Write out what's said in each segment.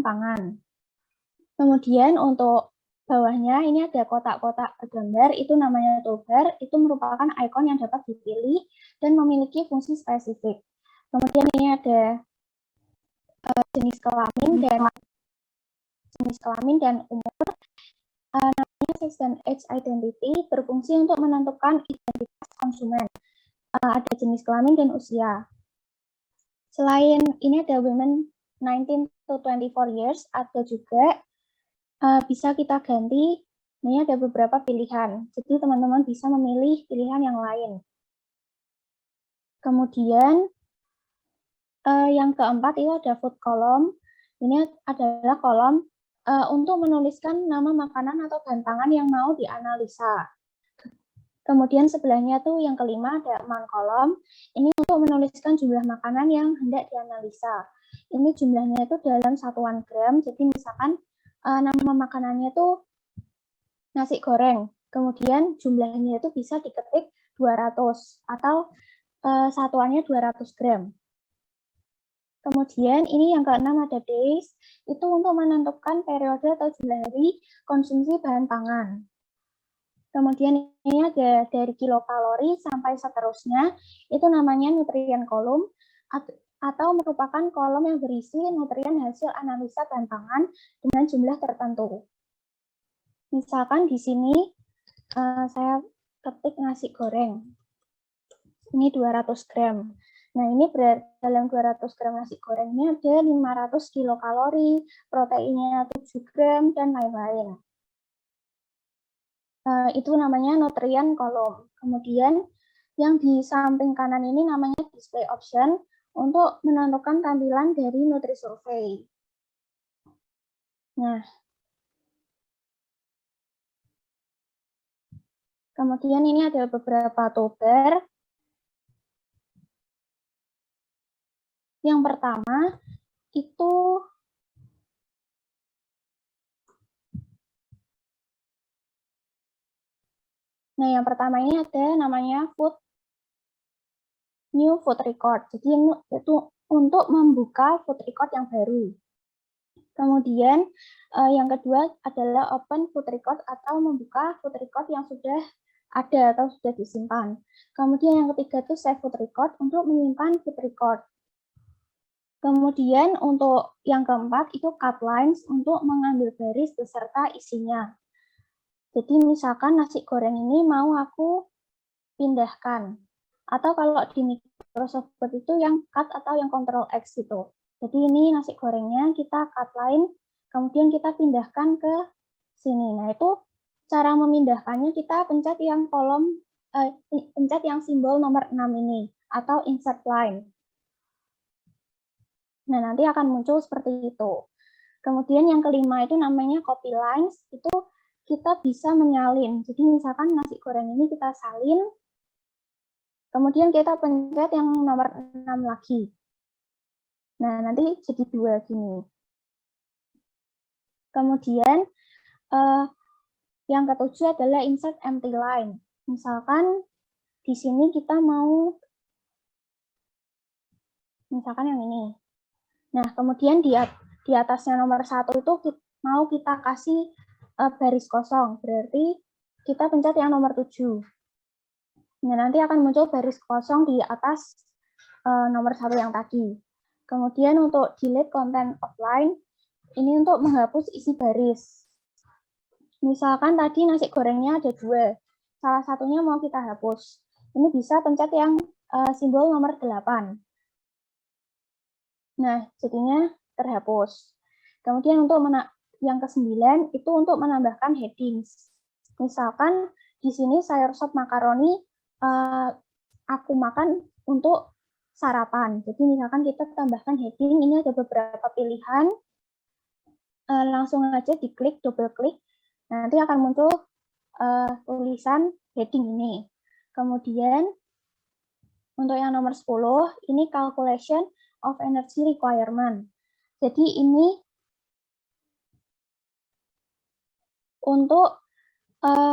pangan. Kemudian untuk bawahnya ini ada kotak-kotak bergambar, itu namanya toolbar, itu merupakan ikon yang dapat dipilih dan memiliki fungsi spesifik. Kemudian ini ada jenis kelamin dan umur. Namanya sex dan age identity berfungsi untuk menentukan identitas konsumen. Ada jenis kelamin dan usia. Selain ini ada women 19 to 24 years, ada juga bisa kita ganti. Ini ada beberapa pilihan. Jadi teman-teman bisa memilih pilihan yang lain. Kemudian yang keempat itu ada food column. Ini adalah kolom untuk menuliskan nama makanan atau bahan pangan yang mau dianalisa. Kemudian sebelahnya tuh yang kelima ada amount column. Ini untuk menuliskan jumlah makanan yang hendak dianalisa. Ini jumlahnya itu dalam satuan gram. Jadi misalkan nama makanannya tuh nasi goreng. Kemudian jumlahnya itu bisa diketik 200 atau satuannya 200 gram. Kemudian ini yang keenam ada days, itu untuk menentukan periode atau jumlah hari konsumsi bahan pangan. Kemudian ini ada dari kilokalori sampai seterusnya, itu namanya nutrien kolom atau merupakan kolom yang berisi nutrien hasil analisa bahan pangan dengan jumlah tertentu. Misalkan di sini saya ketik nasi goreng, ini 200 gram. Nah, ini dalam 200 gram nasi gorengnya ada 500 kilokalori, proteinnya 7 gram, dan lain-lain. Itu namanya nutrien kolom. Kemudian yang di samping kanan ini namanya display option untuk menentukan tampilan dari Nutrisurvey. Nah, kemudian ini ada beberapa toolbar. Yang pertama itu yang pertama ini ada namanya new food record. Jadi itu untuk membuka food record yang baru. Kemudian yang kedua adalah open food record atau membuka food record yang sudah ada atau sudah disimpan. Kemudian yang ketiga itu save food record untuk menyimpan food record. Kemudian untuk yang keempat itu cut lines untuk mengambil garis beserta isinya. Jadi misalkan nasi goreng ini mau aku pindahkan. Atau kalau di Microsoft Word itu yang cut atau yang Ctrl X itu. Jadi ini nasi gorengnya kita cut line, kemudian kita pindahkan ke sini. Nah itu cara memindahkannya kita pencet yang pencet yang simbol nomor 6 ini atau insert line. Nah, nanti akan muncul seperti itu. Kemudian yang kelima itu namanya copy lines, itu kita bisa menyalin. Jadi misalkan nasi goreng ini kita salin, kemudian kita pencet yang nomor 6 lagi. Nah, nanti jadi 2 gini. Kemudian yang ketujuh adalah insert empty line. Misalkan di sini kita mau, misalkan yang ini. Nah, kemudian di atasnya nomor 1 itu mau kita kasih baris kosong, berarti kita pencet yang nomor 7. Nah, nanti akan muncul baris kosong di atas nomor 1 yang tadi. Kemudian untuk delete content offline, ini untuk menghapus isi baris. Misalkan tadi nasi gorengnya ada 2, salah satunya mau kita hapus. Ini bisa pencet yang simbol nomor 8. Nah, jadinya terhapus. Kemudian untuk yang ke-9 itu untuk menambahkan headings. Misalkan di sini sayur sop makaroni aku makan untuk sarapan. Jadi misalkan kita tambahkan heading, ini ada beberapa pilihan. Langsung aja diklik, double klik. Nanti akan muncul tulisan heading ini. Kemudian untuk yang nomor 10, ini calculation of energy requirement. Jadi ini untuk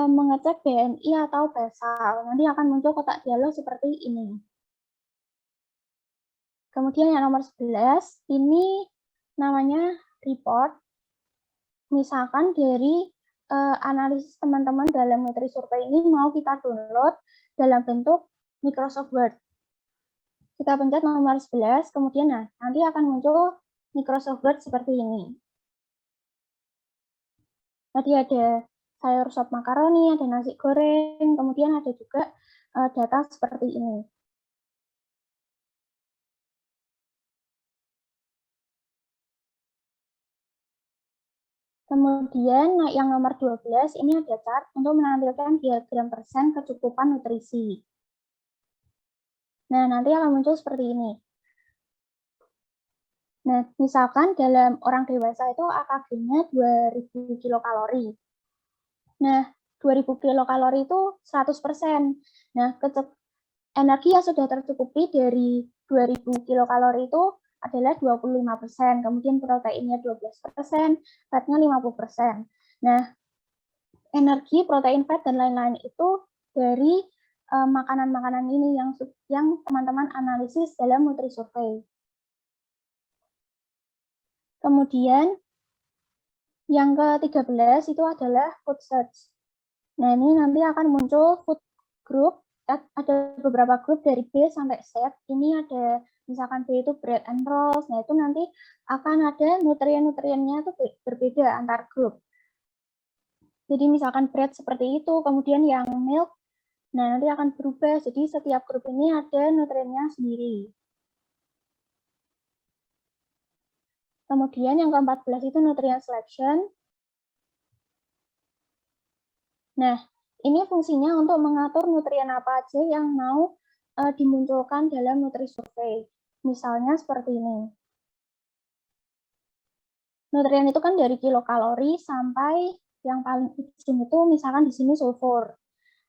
mengecek BMI atau basal. Nanti akan muncul kotak dialog seperti ini. Kemudian yang nomor 11, ini namanya report, misalkan dari analisis teman-teman dalam NutriSurvey ini mau kita download dalam bentuk Microsoft Word. Kita pencet nomor 11, kemudian nanti akan muncul Microsoft Word seperti ini. Tadi ada sayur sop makaroni, ada nasi goreng, kemudian ada juga data seperti ini. Kemudian yang nomor 12 ini ada chart untuk menampilkan diagram persen kecukupan nutrisi. Nah, nanti akan muncul seperti ini. Nah, misalkan dalam orang dewasa itu AKG-nya 2000 kilokalori. Nah, 2000 kilokalori itu 100%. Nah, energi yang sudah tercukupi dari 2000 kilokalori itu adalah 25%, kemudian proteinnya 12%, fatnya 50%. Nah, energi, protein, fat, dan lain-lain itu dari makanan-makanan ini yang teman-teman analisis dalam NutriSurvey. Kemudian yang ke-13 itu adalah food search. Nah, ini nanti akan muncul food group, ada beberapa grup dari B sampai Z. Ini ada misalkan B itu bread and rolls, nah itu nanti akan ada nutrien-nutriennya itu berbeda antar grup. Jadi misalkan bread seperti itu, kemudian yang milk, nah nanti akan berubah. Jadi setiap grup ini ada nutriennya sendiri. Kemudian yang ke-14 itu nutrient selection. Nah, ini fungsinya untuk mengatur nutrien apa aja yang mau dimunculkan dalam NutriSurvey. Misalnya seperti ini. Nutrien itu kan dari kilokalori sampai yang paling ujung itu misalkan di sini sulfur.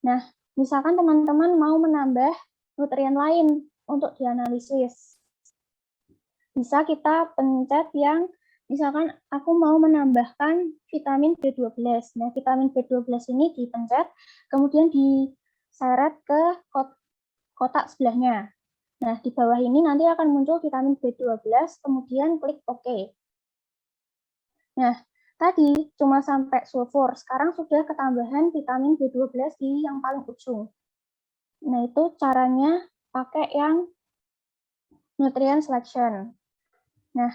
Nah, misalkan teman-teman mau menambah nutrien lain untuk dianalisis. Bisa kita pencet yang misalkan aku mau menambahkan vitamin B12. Nah, vitamin B12 ini dipencet, kemudian diseret ke kotak sebelahnya. Nah, di bawah ini nanti akan muncul vitamin B12, kemudian klik OK. Nah, tadi cuma sampai sulfur, sekarang sudah ketambahan vitamin B12 di yang paling ujung. Nah, itu caranya pakai yang nutrient selection. Nah,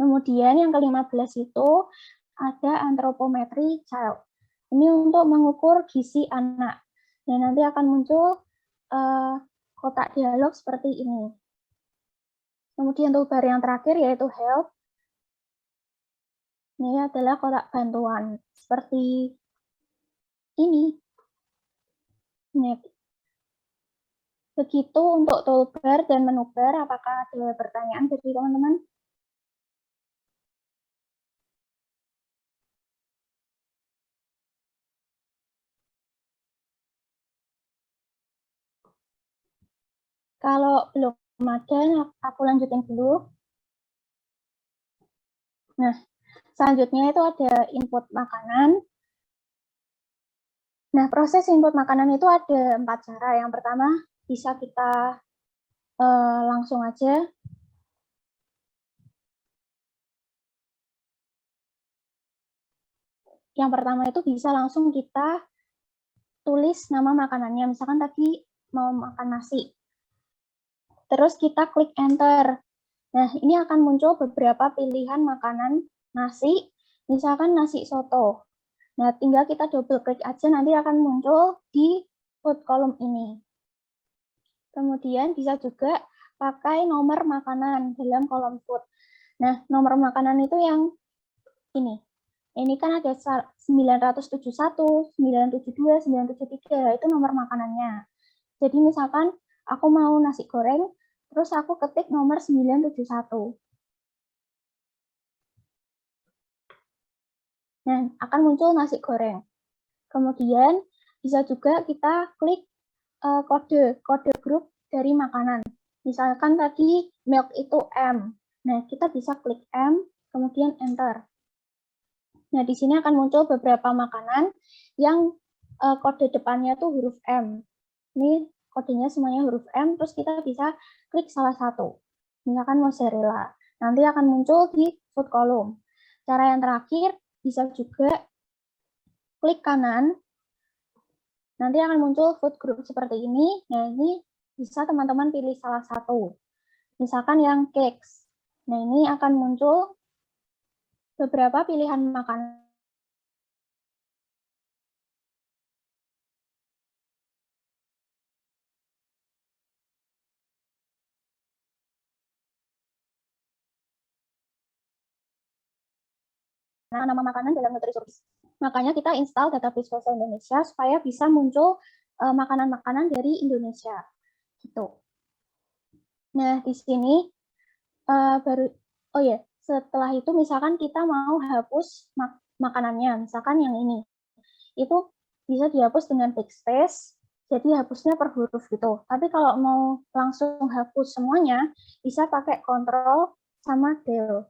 kemudian yang ke-15 itu ada anthropometry child. Ini untuk mengukur gizi anak. Dan nanti akan muncul kotak dialog seperti ini. Kemudian toolbar yang terakhir yaitu help. Ini adalah kotak bantuan seperti ini. Begitu untuk toolbar dan menu bar. Apakah ada pertanyaan dari teman-teman? Kalau belum ada, aku lanjutin dulu. Nah, selanjutnya itu ada input makanan. Nah, proses input makanan itu ada 4 cara. Yang pertama, bisa kita langsung aja. Yang pertama itu bisa langsung kita tulis nama makanannya. Misalkan tadi mau makan nasi. Terus kita klik enter. Nah, ini akan muncul beberapa pilihan makanan nasi, misalkan nasi soto. Nah, tinggal kita double klik aja, nanti akan muncul di food column ini. Kemudian bisa juga pakai nomor makanan dalam kolom food. Nah, nomor makanan itu yang ini. Ini kan ada 971, 972, 973, itu nomor makanannya. Jadi misalkan aku mau nasi goreng, terus aku ketik nomor 971. Nah, akan muncul nasi goreng. Kemudian bisa juga kita klik kode grup dari makanan. Misalkan tadi milk itu M. Nah, kita bisa klik M, kemudian enter. Nah, di sini akan muncul beberapa makanan yang kode depannya tuh huruf M. Ini kodenya semuanya huruf M, terus kita bisa klik salah satu. misalkan mozzarella. Nanti akan muncul di food column. Cara yang terakhir, bisa juga klik kanan, nanti akan muncul food group seperti ini. Nah, ini bisa teman-teman pilih salah satu. Misalkan yang cakes. Nah, ini akan muncul beberapa pilihan makanan. Nama makanan dalam Nutrisource. Makanya kita install database bahasa Indonesia supaya bisa muncul makanan-makanan dari Indonesia. Gitu. Nah, di sini setelah itu misalkan kita mau hapus makanannya, misalkan yang ini. Itu bisa dihapus dengan backspace, jadi hapusnya per huruf gitu. Tapi kalau mau langsung hapus semuanya, bisa pakai Ctrl sama Del.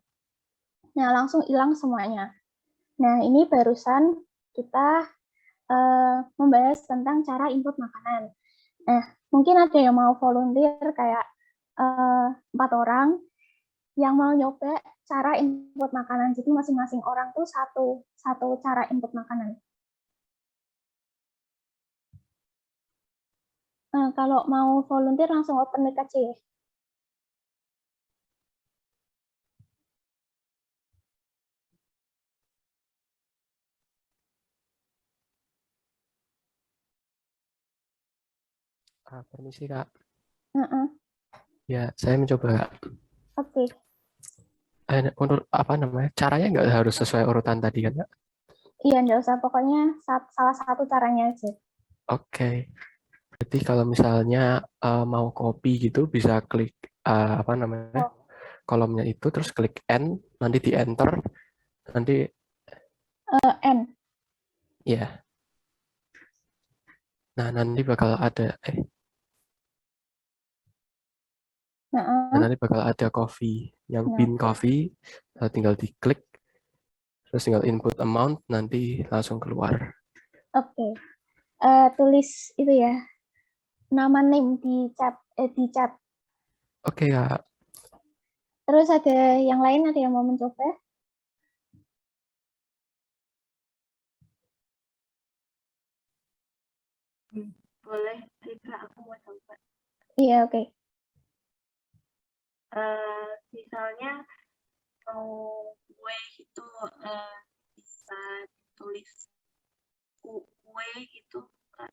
Nah, langsung hilang semuanya. Nah, ini barusan kita membahas tentang cara input makanan. Nah, mungkin ada yang mau volunteer kayak 4 orang yang mau nyoba cara input makanan. Jadi masing-masing orang tuh satu cara input makanan. Kalau mau volunteer langsung open mic aja ya. Permisi Kak. Ya, saya mencoba. Oke. Untuk apa namanya? Caranya nggak harus sesuai urutan tadi kan Kak? Iya, nggak usah. Pokoknya salah satu caranya aja. Oke. Berarti kalau misalnya mau copy gitu bisa klik apa namanya? Kolomnya itu terus klik N, nanti di enter, nanti N. ya. Nah, nanti bakal ada nanti bakal ada coffee yang bean coffee, tinggal diklik terus tinggal input amount, nanti langsung keluar. Oke. Tulis itu ya, nama name di chat. Oke Kak. Terus ada yang lain, ada yang mau mencoba? Boleh sih Kak, aku mau coba. Iya, oke. Misalnya mau kue itu bisa tulis kue itu Kak.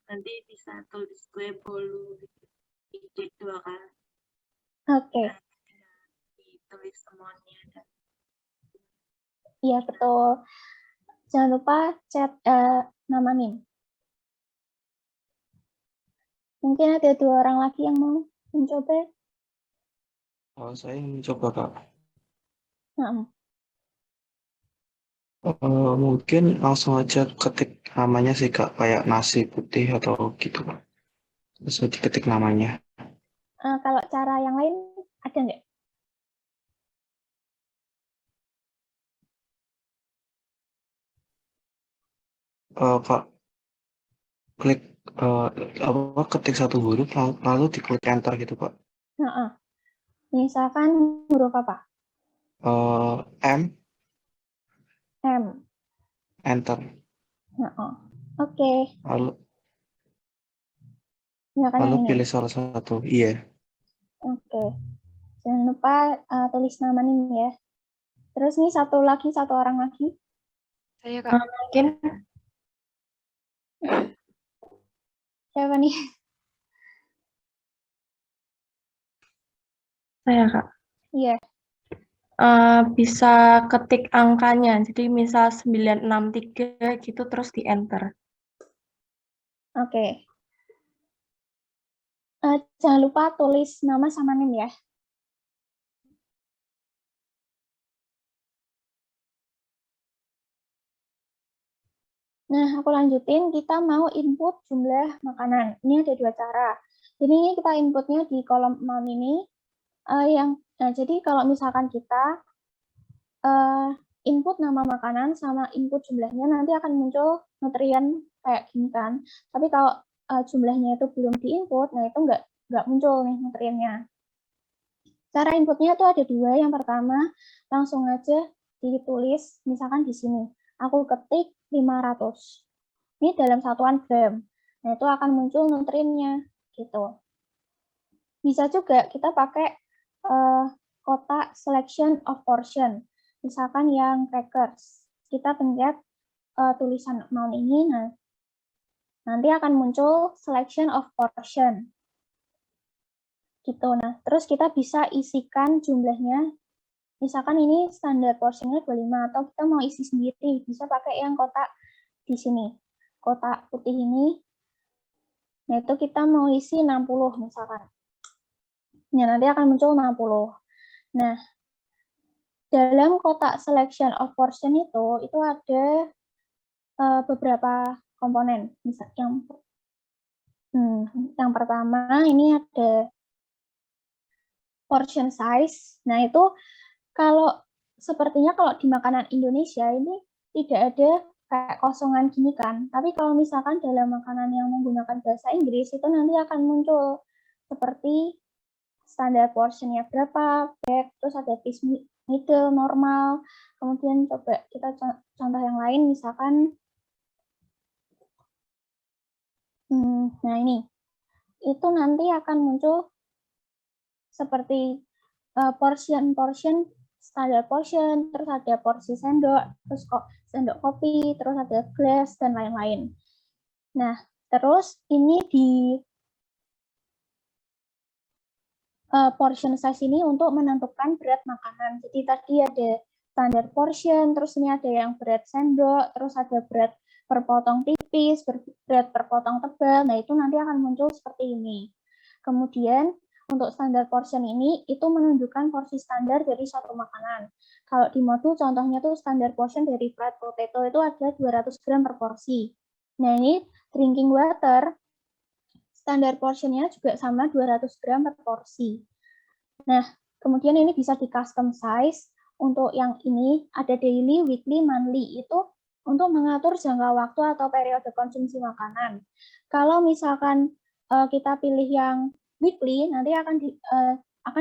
Nanti bisa tulis kue bolu itu dua kan. Oke. Ditulis semuanya. Iya, betul. Jangan lupa chat nama NIM. Mungkin ada 2 orang lagi yang mau mencoba. Saya mencoba Kak. Nah. Mungkin langsung aja ketik namanya sih Kak, kayak nasi putih atau gitu Kak. Terus diketik namanya. Kalau cara yang lain ada nggak? Kak, klik ketik satu huruf lalu diklik enter gitu Pak. Misalkan huruf apa? M. Enter. Oke. Lalu pilih salah satu. Iya. Oke. Jangan lupa tulis nama NIM ya. Terus nih satu orang lagi. Saya Kak. Mungkin. Siapa nih? Saya Kak. Iya. Bisa ketik angkanya, jadi misal 963 gitu terus di enter. Oke. Jangan lupa tulis nama sama NIM ya. Nah, aku lanjutin, kita mau input jumlah makanan. Ini ada 2 cara. Jadi ini kita inputnya di kolom amount ini. Jadi kalau misalkan kita input nama makanan sama input jumlahnya, nanti akan muncul nutrien kayak gini kan. Tapi kalau jumlahnya itu belum diinput, nah itu nggak muncul nih nutriennya. Cara inputnya itu ada dua. Yang pertama, langsung aja ditulis, misalkan di sini. Aku ketik 500. Ini dalam satuan gram. Nah, itu akan muncul nutriennya. Gitu. Bisa juga kita pakai kotak selection of portion. Misalkan yang crackers. Kita pencet tulisan amount ini, nah, nanti akan muncul selection of portion. Gitu. Nah, terus kita bisa isikan jumlahnya. Misalkan ini standar porsinya 25, atau kita mau isi sendiri, bisa pakai yang kotak di sini. Kotak putih ini, nah itu kita mau isi 60 misalkan. Nah, nanti akan muncul 60. Nah, dalam kotak selection of portion itu ada beberapa komponen. Misalnya yang pertama ini ada portion size. Nah, itu sepertinya kalau di makanan Indonesia ini tidak ada kayak kosongan gini kan. Tapi kalau misalkan dalam makanan yang menggunakan bahasa Inggris itu nanti akan muncul seperti standar portionnya berapa, back, terus ada piece middle, normal. Kemudian coba kita contoh yang lain, misalkan nah ini. Itu nanti akan muncul seperti portion, standar portion, terus ada porsi sendok, terus sendok kopi, terus ada gelas, dan lain-lain. Nah, terus ini di portion size ini untuk menentukan berat makanan. Jadi tadi ada standar portion, terus ini ada yang berat sendok, terus ada berat per potong tipis, berat per potong tebal. Nah, itu nanti akan muncul seperti ini. Kemudian untuk standar portion ini itu menunjukkan porsi standar dari suatu makanan. Kalau di modul contohnya tuh standar portion dari fried potato itu ada 200 gram per porsi. Nah, ini drinking water standar portionnya juga sama 200 gram per porsi. Nah, kemudian ini bisa di custom size. Untuk yang ini ada daily, weekly, monthly. Itu untuk mengatur jangka waktu atau periode konsumsi makanan. Kalau misalkan kita pilih yang weekly, nanti akan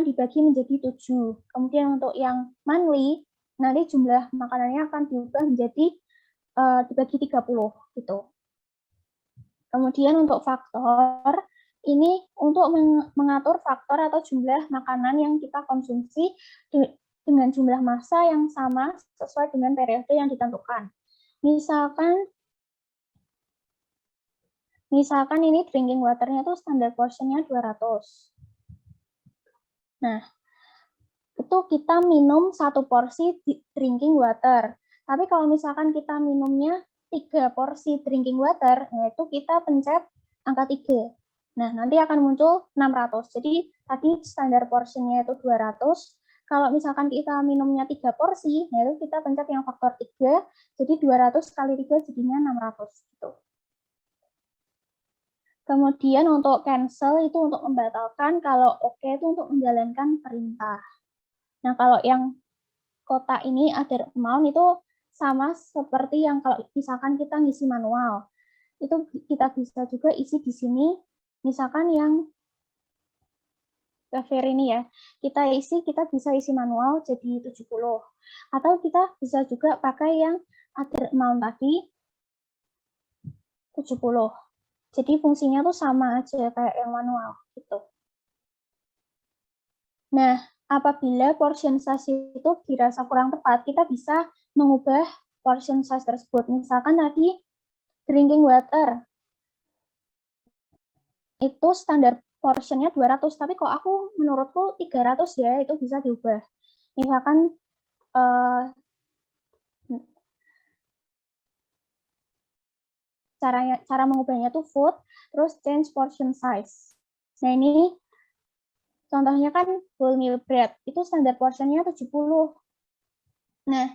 dibagi menjadi 7. Kemudian untuk yang monthly, nanti jumlah makanannya akan diubah menjadi dibagi 30 gitu. Kemudian untuk faktor, ini untuk mengatur faktor atau jumlah makanan yang kita konsumsi dengan jumlah massa yang sama sesuai dengan periode yang ditentukan. Misalkan ini drinking water-nya tuh standar portion-nya 200. Nah, itu kita minum 1 porsi drinking water. Tapi kalau misalkan kita minumnya 3 porsi drinking water, yaitu kita pencet angka 3. Nah, nanti akan muncul 600. Jadi, tadi standar porsinya itu 200. Kalau misalkan kita minumnya 3 porsi, yaitu kita pencet yang faktor 3, jadi 200 kali 3 jadinya 600. Gitu. Kemudian untuk cancel itu untuk membatalkan, kalau oke itu untuk menjalankan perintah. Nah, kalau yang kotak ini ada amount itu sama seperti yang kalau misalkan kita ngisi manual. Itu kita bisa juga isi di sini. Misalkan yang cover ini ya, kita bisa isi manual jadi 70. Atau kita bisa juga pakai yang ada amount tadi 70. Jadi fungsinya tuh sama aja kayak yang manual gitu. Nah, apabila portion size itu dirasa kurang tepat, kita bisa mengubah portion size tersebut. Misalkan tadi drinking water itu standar portionnya 200, tapi kok menurutku 300 ya, itu bisa diubah. Misalkan cara mengubahnya tuh food, terus change portion size. Nah, ini contohnya kan wholemeal bread, itu standar portionnya 70. Nah,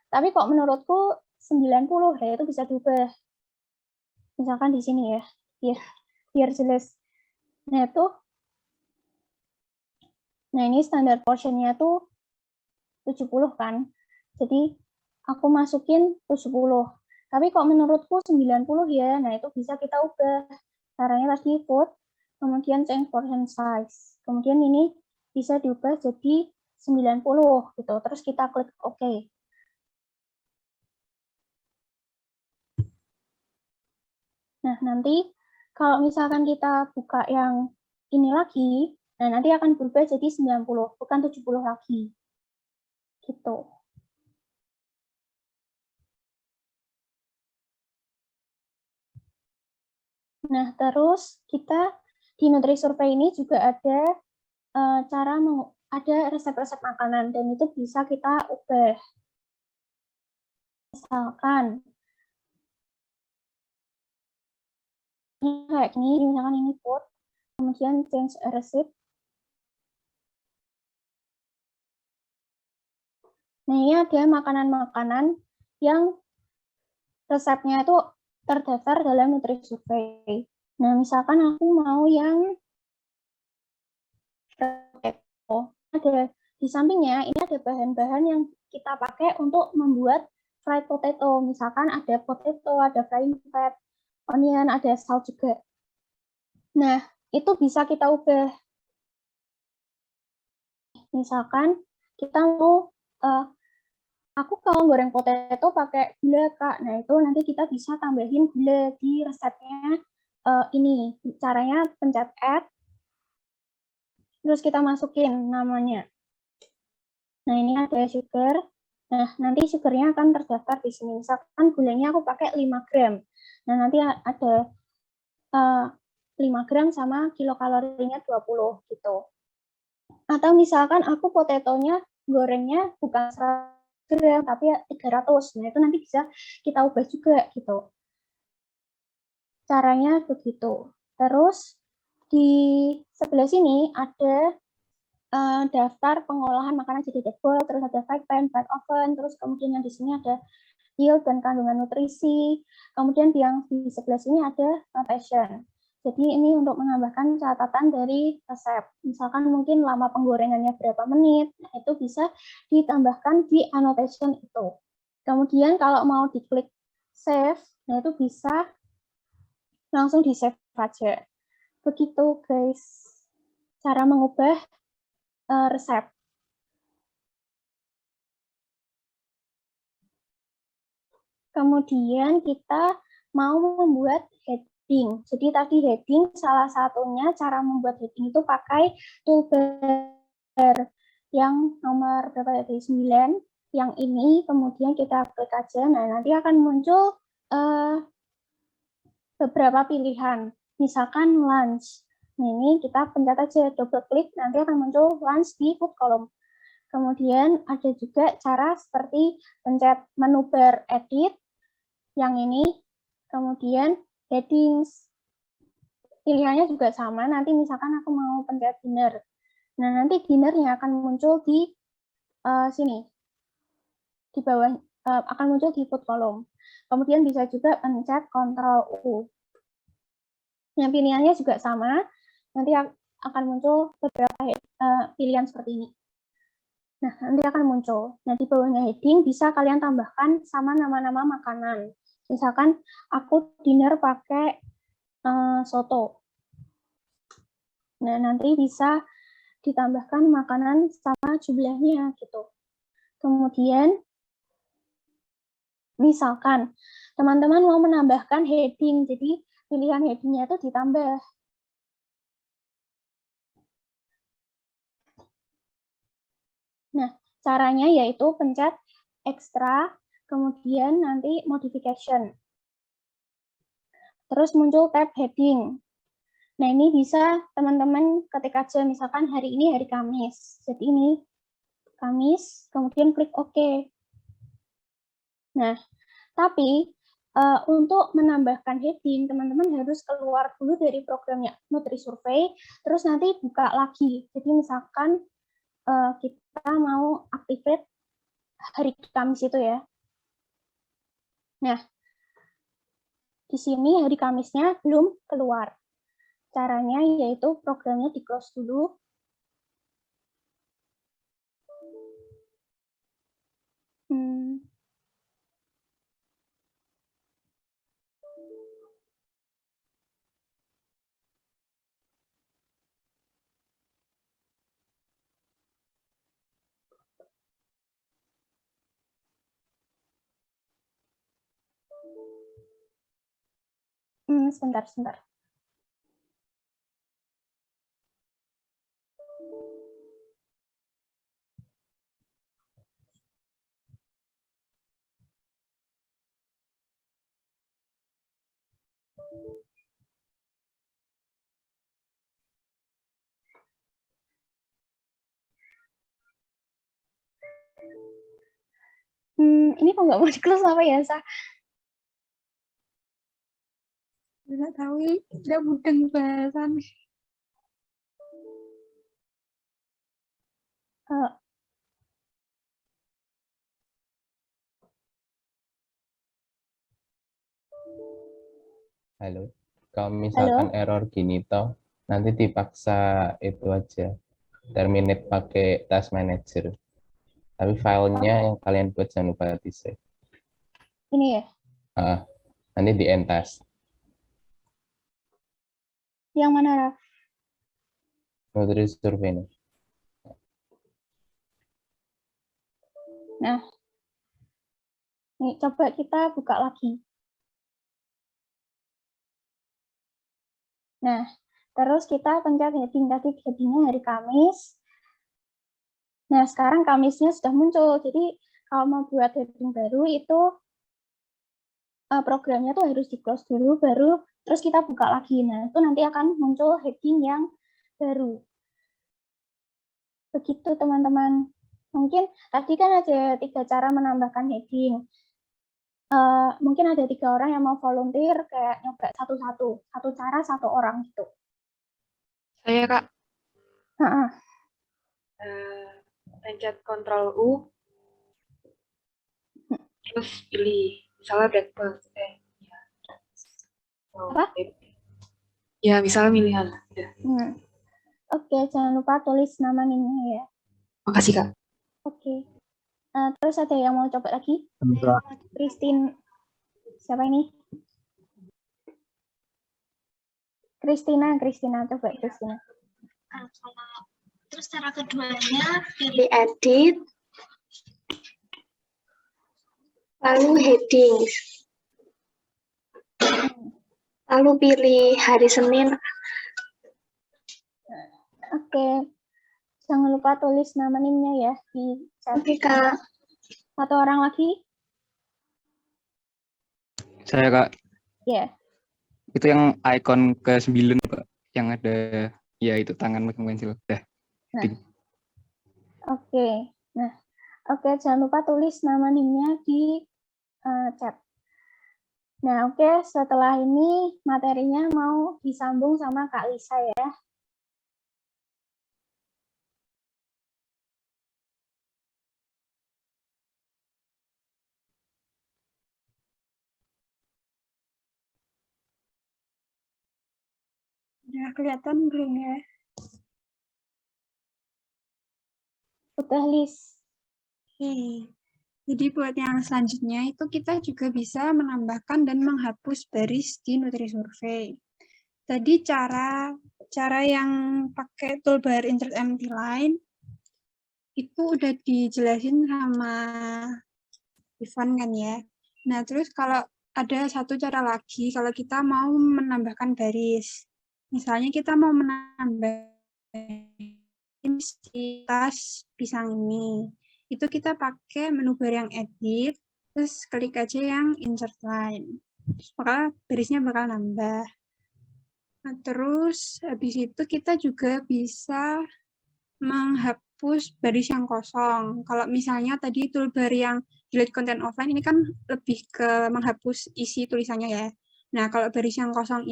tapi kok menurutku 90 ya, itu bisa diubah. Misalkan di sini ya, biar jelas. Nah, ini standar portionnya tuh 70 kan. Jadi, aku masukin 70. Tapi kok menurutku 90 ya, nah itu bisa kita ubah. Caranya tadi put, kemudian change portion size. Kemudian ini bisa diubah jadi 90 gitu. Terus kita klik OK. Nah, nanti kalau misalkan kita buka yang ini lagi, nah nanti akan berubah jadi 90, bukan 70 lagi. Gitu. Nah, terus kita di NutriSurvey ini juga ada ada resep-resep makanan dan itu bisa kita ubah. Misalkan ini kayak gini, misalkan ini food, kemudian change a recipe. Nah, ini ada makanan-makanan yang resepnya itu terdaftar dalam NutriSurvey. Nah, misalkan aku mau yang potato. Ada di sampingnya ini ada bahan-bahan yang kita pakai untuk membuat fried potato. Misalkan ada potato, ada frying fat, onion, ada salt juga. Nah, itu bisa kita ubah. Misalkan kita mau aku kalau goreng potato pakai gula, Kak. Nah, itu nanti kita bisa tambahin gula di resepnya ini. Caranya pencet add, terus kita masukin namanya. Nah, ini ada sugar. Nah, nanti sugarnya akan terdaftar di sini. Misalkan gulanya aku pakai 5 gram. Nah, nanti ada 5 gram sama kilokalorinya 20 gitu. Atau misalkan aku potatonya gorengnya bukan 100 gram, tapi 300. Nah, itu nanti bisa kita ubah juga gitu. Caranya begitu. Terus di sebelah sini ada daftar pengolahan makanan jadi table, terus ada fried pan, fried oven, terus kemudian yang di sini ada yield dan kandungan nutrisi. Kemudian yang di sebelah sini ada notation. Jadi ini untuk menambahkan catatan dari resep. Misalkan mungkin lama penggorengannya berapa menit, nah itu bisa ditambahkan di annotation itu. Kemudian kalau mau diklik save, nah itu bisa langsung di save aja. Begitu guys, cara mengubah resep. Kemudian kita mau membuat heading. Jadi tadi heading salah satunya cara membuat heading itu pakai toolbar yang nomor berapa tadi? 9. Yang ini kemudian kita klik aja. Nah, nanti akan muncul beberapa pilihan. Misalkan lunch. Nah, ini kita pencet aja double klik, nanti akan muncul lunch di food column. Kemudian ada juga cara seperti pencet menu bar edit, yang ini, kemudian headings. Pilihannya juga sama, nanti misalkan aku mau pencet dinner. Nah, nanti dinnernya akan muncul di sini. Di bawah, akan muncul di food column. Kemudian bisa juga pencet Ctrl U. Yang pilihannya juga sama, nanti akan muncul beberapa pilihan seperti ini. Nah, nanti akan muncul. Nah, di bawahnya heading bisa kalian tambahkan sama nama-nama makanan. Misalkan aku dinner pakai soto. Nah, nanti bisa ditambahkan makanan sama jumlahnya gitu. Kemudian, misalkan teman-teman mau menambahkan heading, jadi pilihan headingnya itu ditambah. Nah, caranya yaitu pencet extra, kemudian nanti modification. Terus muncul tab heading. Nah, ini bisa teman-teman ketik aja, misalkan hari ini hari Kamis. Jadi ini Kamis, kemudian klik OK. Nah, tapi untuk menambahkan heading, teman-teman harus keluar dulu dari programnya NutriSurvey, terus nanti buka lagi. Jadi misalkan kita mau activate hari Kamis itu ya. Nah, di sini hari Kamisnya belum keluar. Caranya yaitu programnya di-close dulu. Sebentar. Ini kok nggak mau di-close apa ya, Sa? Nggak tahu, tidak mudeng bahasan. Eh, Halo, kalau misalkan Halo? error gini toh, nanti dipaksa itu aja, terminate pakai task manager. Tapi filenya yang kalian buat jangan lupa di save. Ini ya? Nanti di end task. Yang mana, Raf? Nutrisi survei nih. Nah, nih coba kita buka lagi. Nah, terus kita pencet heading tadi, headingnya hari Kamis. Nah, sekarang Kamisnya sudah muncul. Jadi, kalau mau buat heading baru itu programnya tuh harus di-close dulu, baru terus kita buka lagi. Nah, itu nanti akan muncul heading yang baru. Begitu, teman-teman. Mungkin tadi kan ada 3 cara menambahkan heading. Mungkin ada 3 orang yang mau volunteer kayak nyoba satu-satu. 1 cara 1 orang gitu. Saya, Kak. Heeh. Pencet Ctrl U, terus pilih misalnya black box. Apa? Ya, misalnya pilihan. Ya. Oke, jangan lupa tulis nama NIM-nya ya. Makasih, Kak. Oke. Terus ada yang mau coba lagi? Christine. Siapa ini? Christina, coba Christina. Terus cara keduanya pilih edit, lalu heading, lalu pilih hari Senin. Oke. Jangan lupa tulis nama NIM-nya ya di chat. Oke, Kak. 1 orang lagi? Saya, Kak. Ya. Itu yang icon ke-9, Pak. Yang ada, ya itu tangan megang pensil. Dah. Nah. Oke. Nah, oke, jangan lupa tulis nama NIM-nya di chat. Nah, oke, setelah ini materinya mau disambung sama Kak Lisa ya. Udah kelihatan belum ya? Udah, Lis. Oke. Jadi buat yang selanjutnya itu kita juga bisa menambahkan dan menghapus baris di NutriSurvey. Tadi cara yang pakai toolbar insert empty line itu udah dijelasin sama Ivan kan ya. Nah, terus kalau ada 1 cara lagi kalau kita mau menambahkan baris. Misalnya kita mau menambahkan tas pisang ini. Itu kita pakai menu bar yang edit, terus klik aja yang insert line. Maka barisnya bakal nambah. Nah, terus habis itu kita juga bisa menghapus baris yang kosong. Kalau misalnya tadi toolbar yang delete content offline ini kan lebih ke menghapus isi tulisannya ya. Nah, kalau baris yang kosong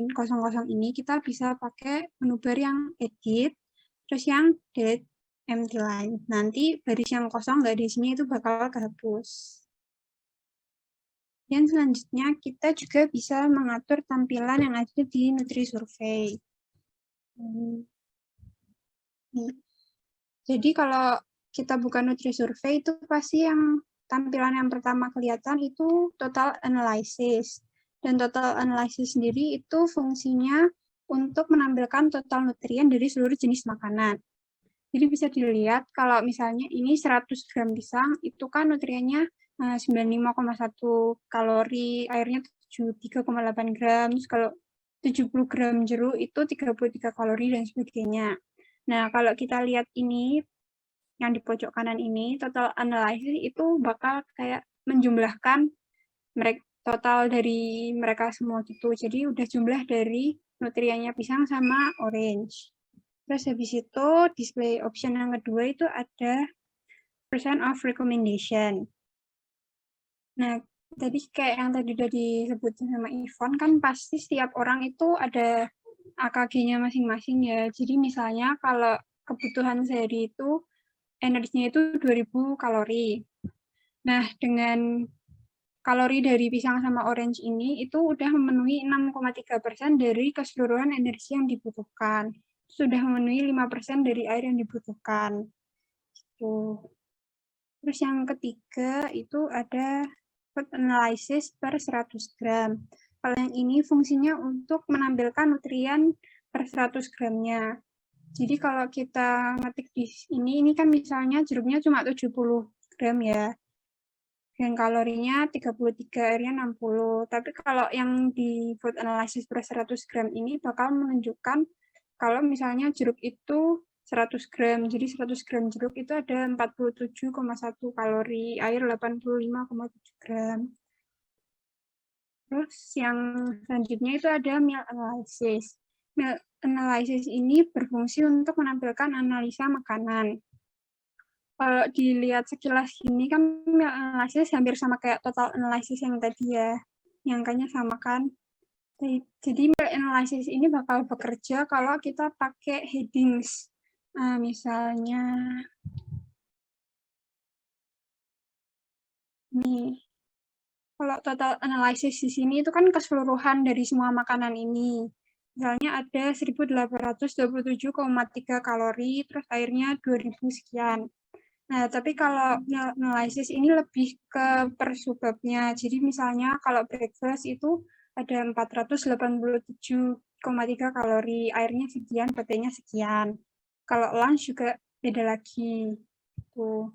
ini kita bisa pakai menu bar yang edit, terus yang delete empty line. Nanti baris yang kosong nggak di sini itu bakal kehapus. Dan selanjutnya kita juga bisa mengatur tampilan yang ada di NutriSurvey. Jadi kalau kita buka NutriSurvey itu pasti yang tampilan yang pertama kelihatan itu total analysis. Dan total analysis sendiri itu fungsinya untuk menampilkan total nutrien dari seluruh jenis makanan. Jadi bisa dilihat kalau misalnya ini 100 gram pisang, itu kan nutriennya 95,1 kalori, airnya 73,8 gram. Terus kalau 70 gram jeruk itu 33 kalori dan sebagainya. Nah, kalau kita lihat ini, yang di pojok kanan ini, total analysis itu bakal kayak menjumlahkan total dari mereka semua gitu. Jadi udah jumlah dari nutriennya pisang sama orange. Terus habis itu display option yang kedua itu ada percent of recommendation. Nah, tadi kayak yang tadi udah disebutin sama Ivon, kan pasti setiap orang itu ada AKG-nya masing-masing ya. Jadi misalnya kalau kebutuhan sehari itu energinya itu 2000 kalori. Nah, dengan kalori dari pisang sama orange ini itu udah memenuhi 6,3% dari keseluruhan energi yang dibutuhkan. Sudah memenuhi 5% dari air yang dibutuhkan. Gitu. Terus yang ketiga itu ada food analysis per 100 gram. Kalau yang ini fungsinya untuk menampilkan nutrien per 100 gramnya. Jadi kalau kita ngetik di ini kan misalnya jeruknya cuma 70 gram ya. Dan kalorinya 33, airnya 60. Tapi kalau yang di food analysis per 100 gram ini bakal menunjukkan kalau misalnya jeruk itu 100 gram. Jadi 100 gram jeruk itu ada 47,1 kalori, air 85,7 gram. Terus yang selanjutnya itu ada meal analysis. Meal analysis ini berfungsi untuk menampilkan analisa makanan. Kalau dilihat sekilas gini kan meal analysis hampir sama kayak total analysis yang tadi ya, yang angkanya sama kan. Jadi meal analysis ini bakal bekerja kalau kita pakai headings. Nah, misalnya nih, kalau total analysis di sini itu kan keseluruhan dari semua makanan ini. Misalnya ada 1827,3 kalori, terus airnya 2000 sekian. Nah, tapi kalau analysis ini lebih ke per subbabnya. Jadi misalnya kalau breakfast itu ada 487,3 kalori, airnya sekian, proteinnya sekian. Kalau lunch juga beda lagi. Tuh.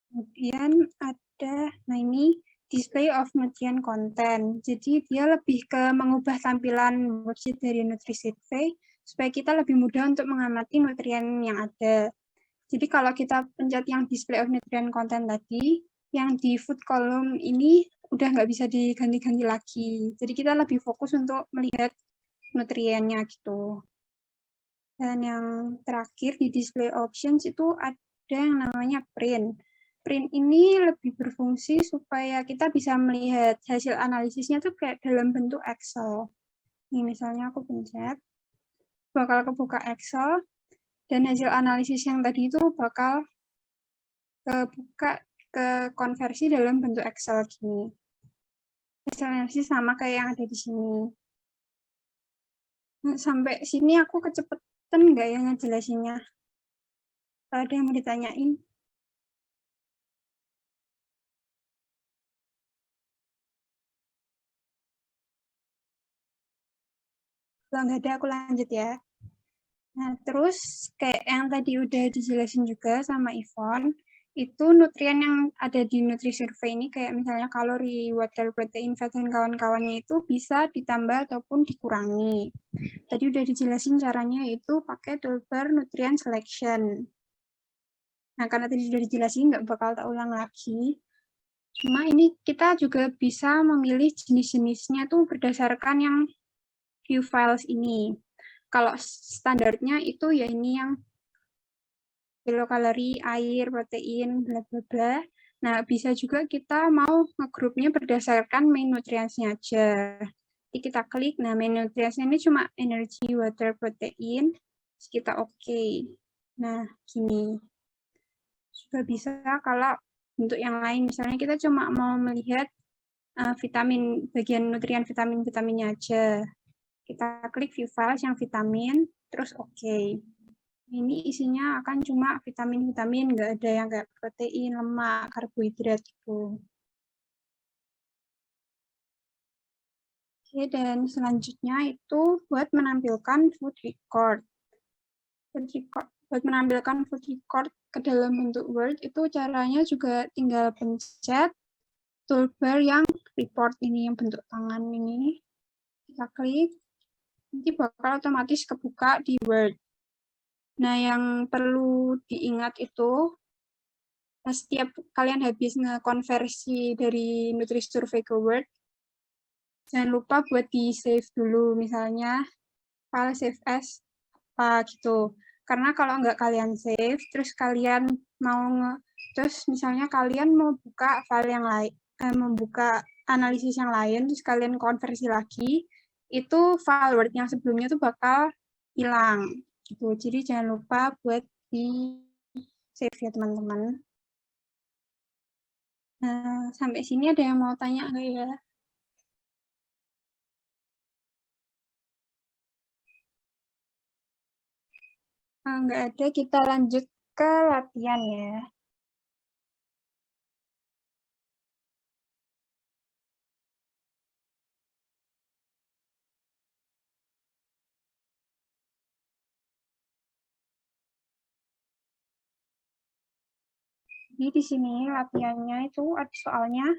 Kemudian ada, nah ini display of nutrient content. Jadi dia lebih ke mengubah tampilan worksheet dari NutriSurvey supaya kita lebih mudah untuk mengamati nutrien yang ada. Jadi kalau kita pencet yang display of nutrient content tadi, yang di food column ini udah nggak bisa diganti-ganti lagi. Jadi kita lebih fokus untuk melihat nutriennya gitu. Dan yang terakhir di display options itu ada yang namanya print. Print ini lebih berfungsi supaya kita bisa melihat hasil analisisnya tuh kayak dalam bentuk Excel. Ini misalnya aku pencet, bakal kebuka Excel, dan hasil analisis yang tadi itu bakal kebuka ke konversi dalam bentuk Excel gini. Hasil analisis sama kayak yang ada di sini. Nah, sampai sini aku kecepatan nggak ya ngejelasinnya? Ada yang mau ditanyain? Kalau nggak ada, aku lanjut ya. Nah, terus kayak yang tadi udah dijelasin juga sama Ivon, itu nutrien yang ada di NutriSurvey ini kayak misalnya kalori, water, protein, fat, dan kawan-kawannya itu bisa ditambah ataupun dikurangi. Tadi udah dijelasin caranya itu pakai toolbar nutrient selection. Nah, karena tadi udah dijelasin, nggak bakal tak ulang lagi. Cuma ini kita juga bisa memilih jenis-jenisnya tuh berdasarkan yang view files ini. Kalau standarnya itu ya ini yang kilokalori, air, protein, bla bla bla. Nah, bisa juga kita mau ngegrupnya berdasarkan main nutrients-nya aja. Jadi kita klik, nah main nutrients-nya ini cuma energy, water, protein. Terus kita oke. Nah, gini. Juga bisa kalau untuk yang lain, misalnya kita cuma mau melihat vitamin, bagian nutrien vitamin-vitaminnya aja. Kita klik view files yang vitamin, terus oke. Ini isinya akan cuma vitamin-vitamin, nggak ada yang kayak protein, lemak, karbohidrat gitu. Oke, dan selanjutnya itu buat menampilkan food record. Buat menampilkan food record ke dalam bentuk Word, itu caranya juga tinggal pencet toolbar yang report ini, yang bentuk tangan ini. Kita klik, nanti bakal otomatis kebuka di Word. Nah, yang perlu diingat itu, setiap kalian habis ngekonversi dari Nutrisurvey ke Word, jangan lupa buat di-save dulu, misalnya file save as apa gitu. Karena kalau nggak kalian save, terus kalian terus misalnya kalian mau buka file yang lain, membuka analisis yang lain, terus kalian konversi lagi, itu file Word yang sebelumnya tuh bakal hilang. Gitu. Jadi jangan lupa buat di save ya teman-teman. Nah, sampai sini ada yang mau tanya nggak ya? Nggak ada, kita lanjut ke latihan ya. Jadi di sini latihannya itu ada soalnya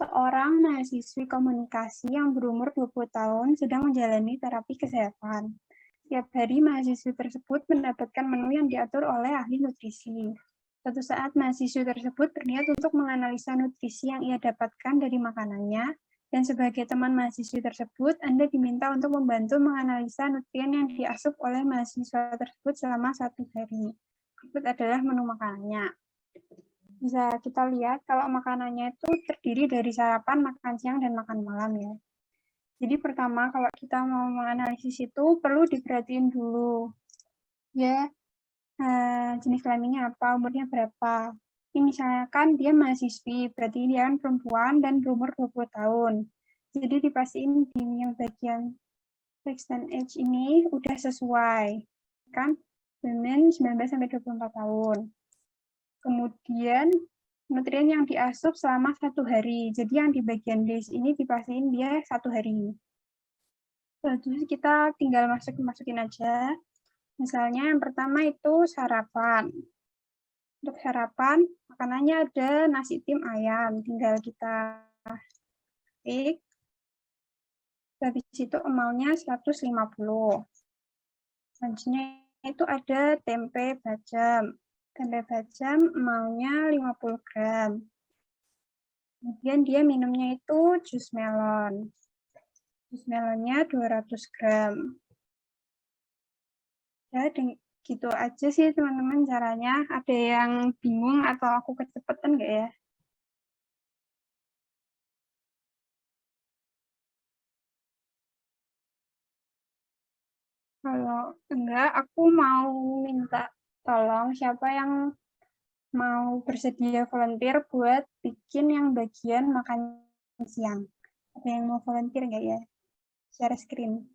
seorang mahasiswi komunikasi yang berumur 20 tahun sedang menjalani terapi kesehatan. Setiap hari mahasiswi tersebut mendapatkan menu yang diatur oleh ahli nutrisi. Suatu saat mahasiswi tersebut berniat untuk menganalisa nutrisi yang ia dapatkan dari makanannya, dan sebagai teman mahasiswi tersebut, Anda diminta untuk membantu menganalisa nutrien yang diasup oleh mahasiswa tersebut selama 1 hari. Berikut adalah menu makanannya. Bisa kita lihat kalau makanannya itu terdiri dari sarapan, makan siang, dan makan malam ya. Jadi pertama kalau kita mau menganalisis itu perlu diperhatiin dulu ya, jenis kelaminnya apa, umurnya berapa. Ini misalkan dia mahasiswi, berarti dia kan perempuan dan berumur 20 tahun. Jadi dipastiin di yang bagian sex dan age ini udah sesuai kan, women 19-24 tahun. Kemudian nutrien yang diasup selama 1 hari. Jadi yang di bagian days ini dipastiin dia 1 hari. Terus kita tinggal masukin aja. Misalnya yang pertama itu sarapan. Untuk sarapan, makanannya ada nasi tim ayam. Tinggal kita klik. Habis itu amount-nya 150. Selanjutnya itu ada tempe bacem. Tempe bacem amount-nya 50 gram. Kemudian dia minumnya itu jus melon. Jus melonnya 200 gram. Ya, gitu aja sih teman-teman caranya. Ada yang bingung atau aku kecepatan nggak ya? Kalau enggak, aku mau minta tolong siapa yang mau bersedia volunteer buat bikin yang bagian makan siang. Ada yang mau volunteer nggak ya? Share screen.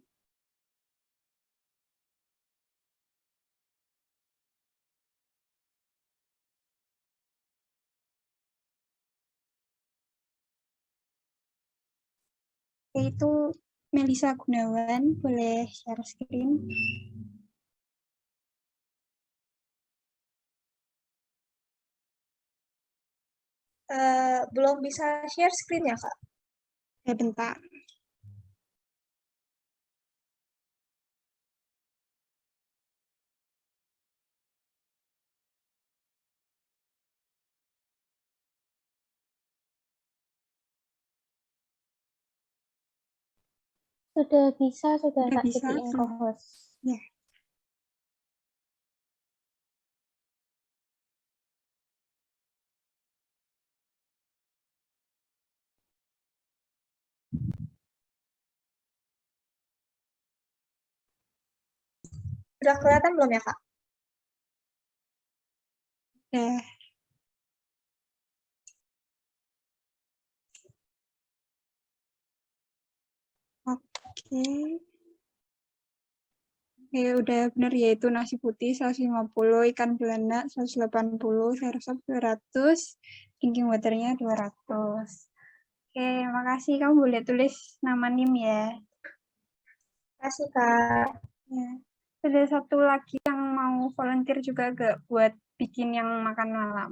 Itu Melisa Gunawan, boleh share screen. Belum bisa share screen ya, Kak? Ya, bentar. Sudah bisa, sudah tak bisa, jadiin co-host. Ya. Udah kelihatan belum ya, Kak? Udah. Oke. Oke, udah benar yaitu nasi putih 150, ikan belanda 180, sayur sop 200, drinking waternya 200. Oke, makasih. Kamu boleh tulis nama NIM ya. Makasih, Kak. Ya. Ada satu lagi yang mau volunteer juga gak buat bikin yang makan malam?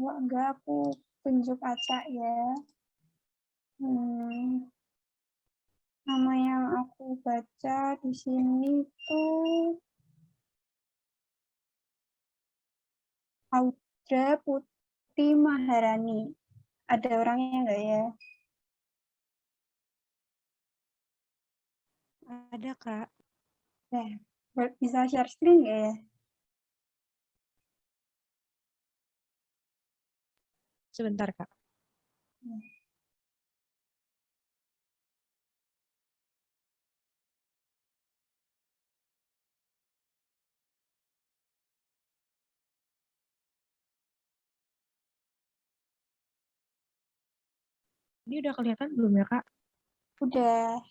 Kalau enggak, aku tunjuk acak ya. Nama yang aku baca di sini tuh Audra Putri Maharani. Ada orangnya enggak ya? Ada, Kak. Bisa share screen nggak ya? Sebentar, Kak. Ini udah kelihatan belum ya, Kak? Udah.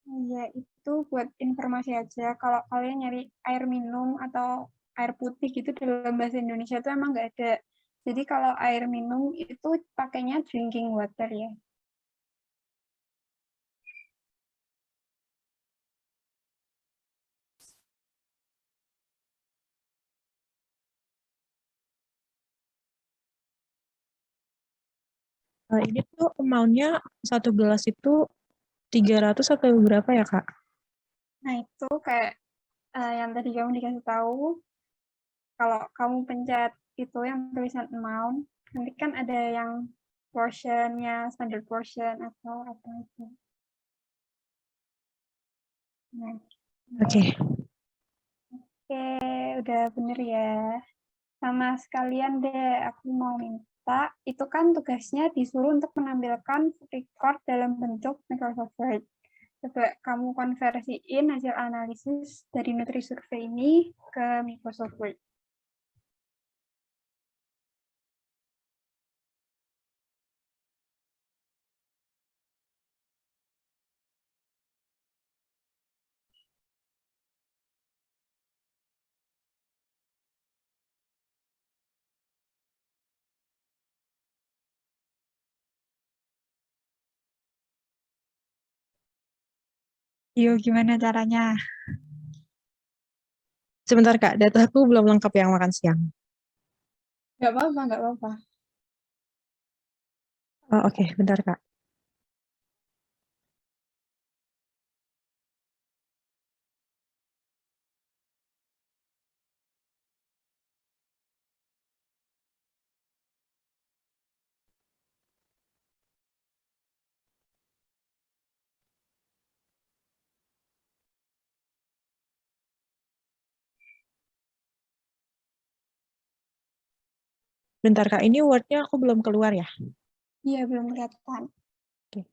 Ya, itu buat informasi aja. Kalau kalian nyari air minum atau air putih gitu dalam bahasa Indonesia itu emang nggak ada. Jadi kalau air minum itu pakainya drinking water ya. Ini tuh amount-nya satu gelas itu 300 atau berapa ya, Kak? Nah, itu kayak yang tadi kamu dikasih tahu, kalau kamu pencet itu yang tulisan amount, nanti kan ada yang portionnya, standard portion atau apa itu. Nah, Oke. Oke, udah bener ya. Sama sekalian deh, aku mau minta, itu kan tugasnya disuruh untuk menampilkan record dalam bentuk Microsoft Word. Coba kamu konversiin hasil analisis dari NutriSurvey ini ke Microsoft Word. Yuk, gimana caranya? Sebentar, Kak. Dataku belum lengkap yang makan siang. Nggak apa-apa, nggak apa-apa. Oh, oke. Bentar, Kak. Bentar, Kak. Ini Word-nya aku belum keluar ya? Iya, belum kelihatan. Oke.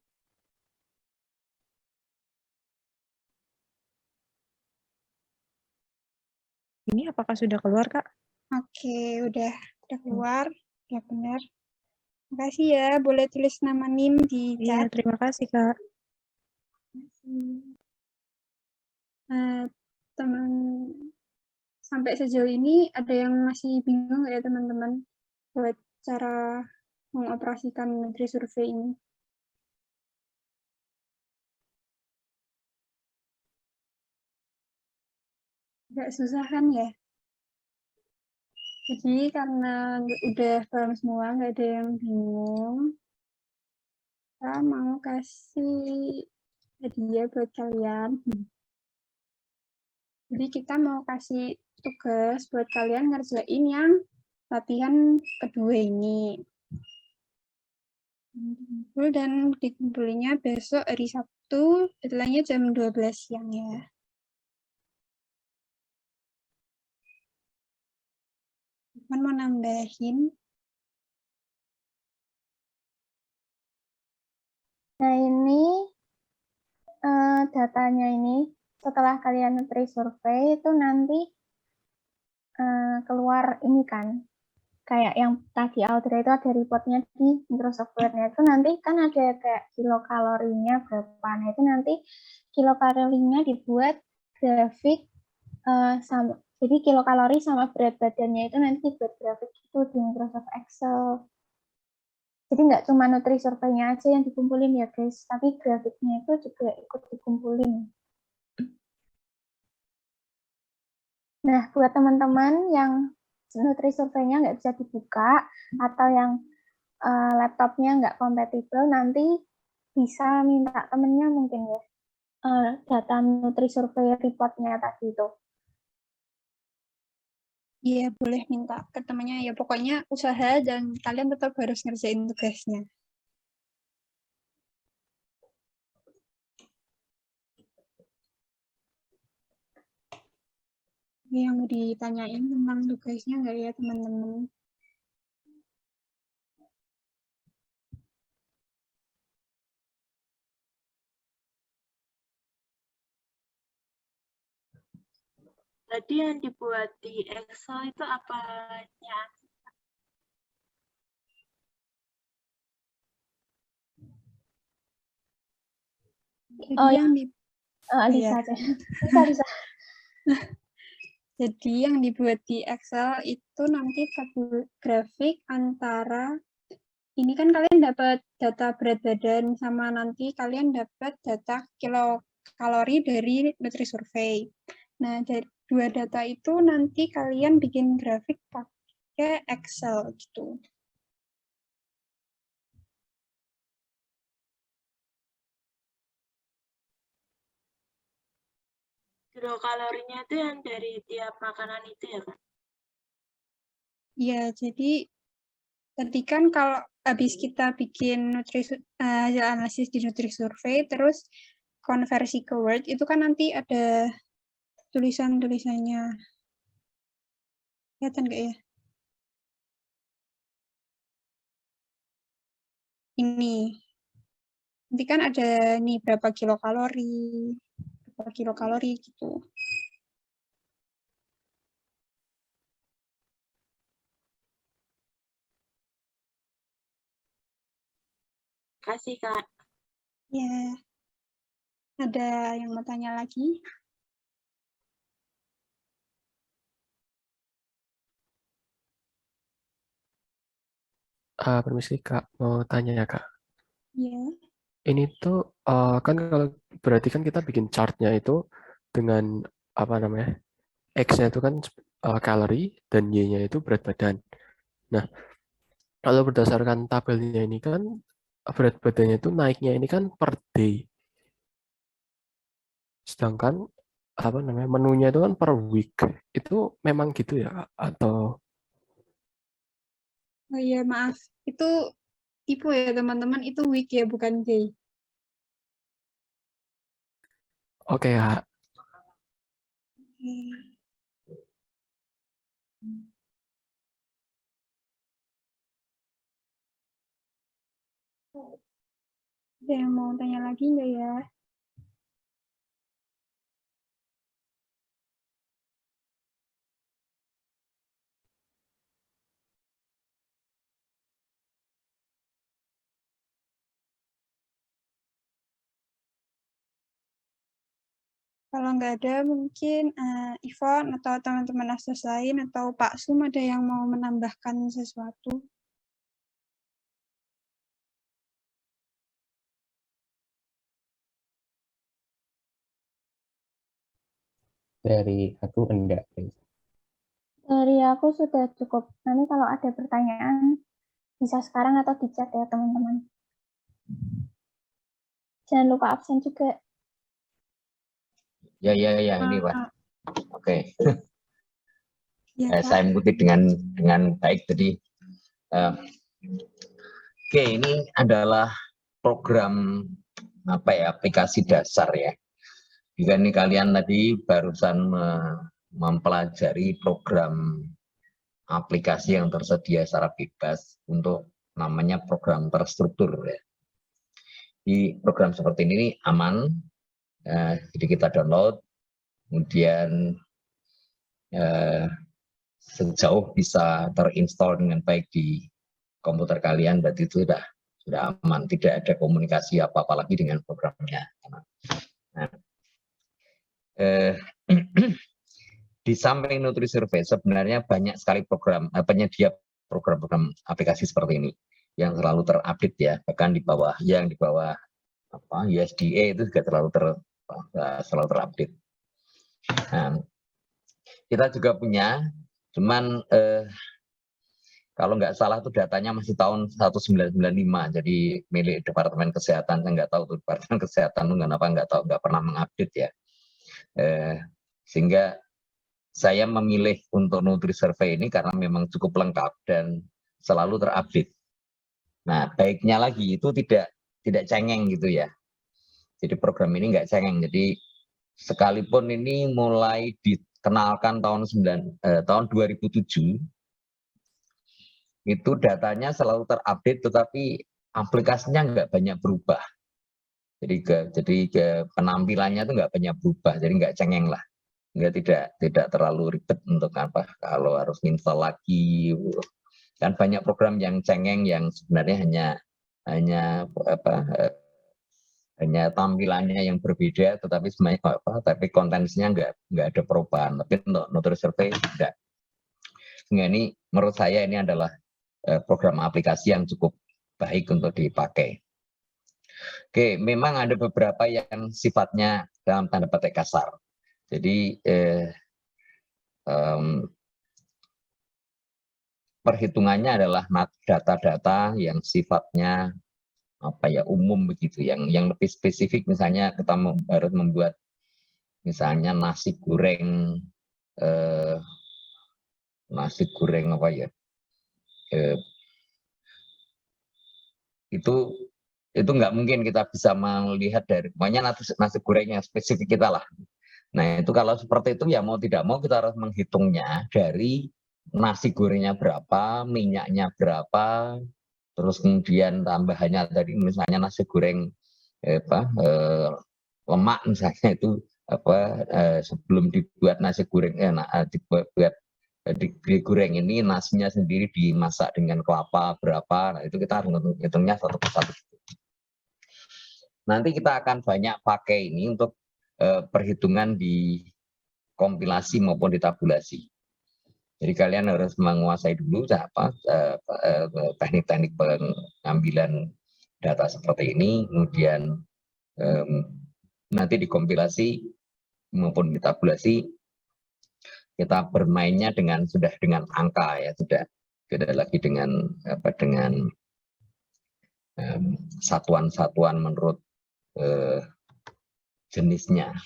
Ini apakah sudah keluar, Kak? Oke, udah keluar. Ya benar. Makasih ya, boleh tulis nama NIM di Iya, chat. terima kasih, Kak. Teman sampai sejauh ini ada yang masih bingung nggak ya teman-teman buat cara mengoperasikan NutriSurvey ini? Agak susah kan ya? Jadi karena udah paham semua, nggak ada yang bingung, kita mau kasih hadiah buat kalian. Jadi kita mau kasih tugas buat kalian ngerjain yang latihan kedua ini. Dan dikumpulinya besok hari Sabtu, deadline-nya jam 12 siang ya. Mau nambahin? Nah, ini datanya ini setelah kalian nutri survei itu nanti keluar ini kan, kayak yang tadi Audrey itu ada reportnya di Microsoft Word-nya itu nanti kan ada kayak kilokalorinya berapa. Nah, itu nanti kilokalorinya dibuat grafik sama, jadi kilokalori sama berat badannya itu nanti buat grafik itu di Microsoft Excel. Jadi nggak cuma nutri surveinya aja yang dikumpulin ya guys, tapi grafiknya itu juga ikut dikumpulin. Nah, buat teman-teman yang nutri surveinya nggak bisa dibuka atau yang laptopnya nggak kompatibel, nanti bisa minta temennya mungkin ya data nutri survei reportnya tadi itu. Iya, boleh minta ke temannya. Ya, pokoknya usaha dan kalian tetap harus ngerjain tugasnya. Yang mau ditanyain tentang tugasnya nggak ya, teman-teman? Tadi yang dibuat di Excel itu apanya? Jadi yang di Alisa aja. Bisa. Jadi yang dibuat di Excel itu nanti grafik antara ini kan kalian dapat data berat badan sama nanti kalian dapat data kilokalori dari Nutri Survey. Nah, dari dua data itu nanti kalian bikin grafik pakai Excel gitu. Kilokalorinya itu yang dari tiap makanan itu ya, Kak? Ya, jadi tadi kan kalau habis kita bikin analisis di Nutri Survey, terus konversi ke Word, itu kan nanti ada tulisan-tulisannya. Kelihatan nggak ya? Ini. Nanti kan ada nih berapa kilokalori gitu. Kasih, Kak. Ya. Ada yang mau tanya lagi? Permisi Kak, mau tanya ya Kak. Ya. Ini tuh kan kalau berarti kan kita bikin chartnya itu dengan apa namanya? X-nya itu kan kalori dan Y-nya itu berat badan. Nah, kalau berdasarkan tabelnya ini kan berat badannya itu naiknya ini kan per day. Sedangkan apa namanya? Menunya itu kan per week. Itu memang gitu ya Kak? Atau Oh iya, maaf. Itu tipe ya teman-teman, itu week ya, bukan day. oke Kak. Ada yang mau tanya lagi nggak ya? Kalau nggak ada, mungkin Ivon atau teman-teman asas lain atau Pak Sum ada yang mau menambahkan sesuatu? Dari aku enggak. Dari aku sudah cukup. Nanti kalau ada pertanyaan, bisa sekarang atau di chat ya, teman-teman. Jangan lupa absen juga. Ya, ini Pak. Oke. Ya, Kak. Saya mengikuti dengan baik tadi. Oke, ini adalah program aplikasi dasar ya. Jika ini kalian tadi barusan mempelajari program aplikasi yang tersedia secara bebas untuk namanya program terstruktur ya. Di program seperti ini aman, jadi kita download, kemudian sejauh bisa terinstall dengan baik di komputer kalian, berarti itu sudah aman, tidak ada komunikasi apa-apa lagi dengan programnya. Nah, di samping NutriSurvey sebenarnya banyak sekali penyedia program-program aplikasi seperti ini yang selalu terupdate ya, bahkan di bawah USDA itu juga selalu terupdate. Nah, kita juga punya, cuman kalau nggak salah itu datanya masih tahun 1995, jadi milik Departemen Kesehatan. Saya nggak tahu tuh Departemen Kesehatan itu nggak pernah mengupdate ya. Sehingga saya memilih untuk NutriSurvey ini karena memang cukup lengkap dan selalu terupdate. Nah, baiknya lagi itu tidak cengeng gitu ya. Jadi program ini nggak cengeng. Jadi sekalipun ini mulai dikenalkan tahun 2007, itu datanya selalu terupdate, tetapi aplikasinya nggak banyak berubah. Jadi penampilannya itu nggak banyak berubah, jadi nggak cengeng lah. Tidak terlalu ribet untuk kalau harus install lagi. Kan banyak program yang cengeng yang sebenarnya hanya tampilannya yang berbeda, tetapi sebenarnya tapi kontennya nggak ada perubahan. Tapi untuk NutriSurvey tidak. Sehingga ini menurut saya ini adalah program aplikasi yang cukup baik untuk dipakai. Oke, memang ada beberapa yang sifatnya dalam tanda petik kasar. Jadi perhitungannya adalah data-data yang sifatnya umum begitu, yang lebih spesifik. Misalnya kita harus membuat misalnya nasi goreng itu nggak mungkin kita bisa melihat dari nasi goreng yang spesifik kita lah. Nah, itu kalau seperti itu ya mau tidak mau kita harus menghitungnya dari nasi gorengnya berapa, minyaknya berapa, terus kemudian tambahannya tadi misalnya nasi goreng lemak misalnya itu sebelum dibuat nasi goreng digoreng ini nasinya sendiri dimasak dengan kelapa berapa. Nah, itu kita harus hitungnya satu persatu. Nanti kita akan banyak pakai ini untuk perhitungan di kompilasi maupun di tabulasi. Jadi kalian harus menguasai dulu teknik-teknik pengambilan data seperti ini, kemudian nanti di kompilasi maupun di tabulasi kita bermainnya sudah dengan angka ya, sudah tidak lagi dengan satuan-satuan menurut jenisnya.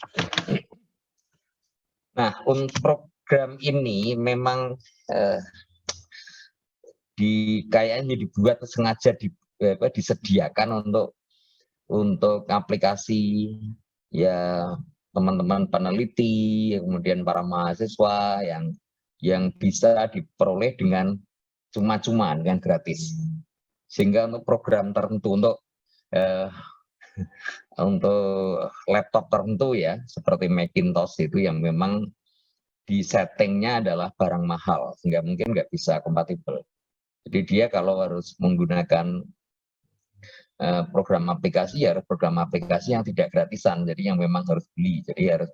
Nah, untuk program ini memang kayaknya dibuat sengaja disediakan untuk aplikasi ya teman-teman peneliti, kemudian para mahasiswa yang bisa diperoleh dengan cuma-cuma, dengan gratis. Sehingga untuk program tertentu, untuk laptop tertentu ya, seperti Macintosh itu yang memang di settingnya adalah barang mahal, sehingga mungkin nggak bisa kompatibel. Jadi dia kalau harus menggunakan program aplikasi ya harus program aplikasi yang tidak gratisan, jadi yang memang harus beli, jadi harus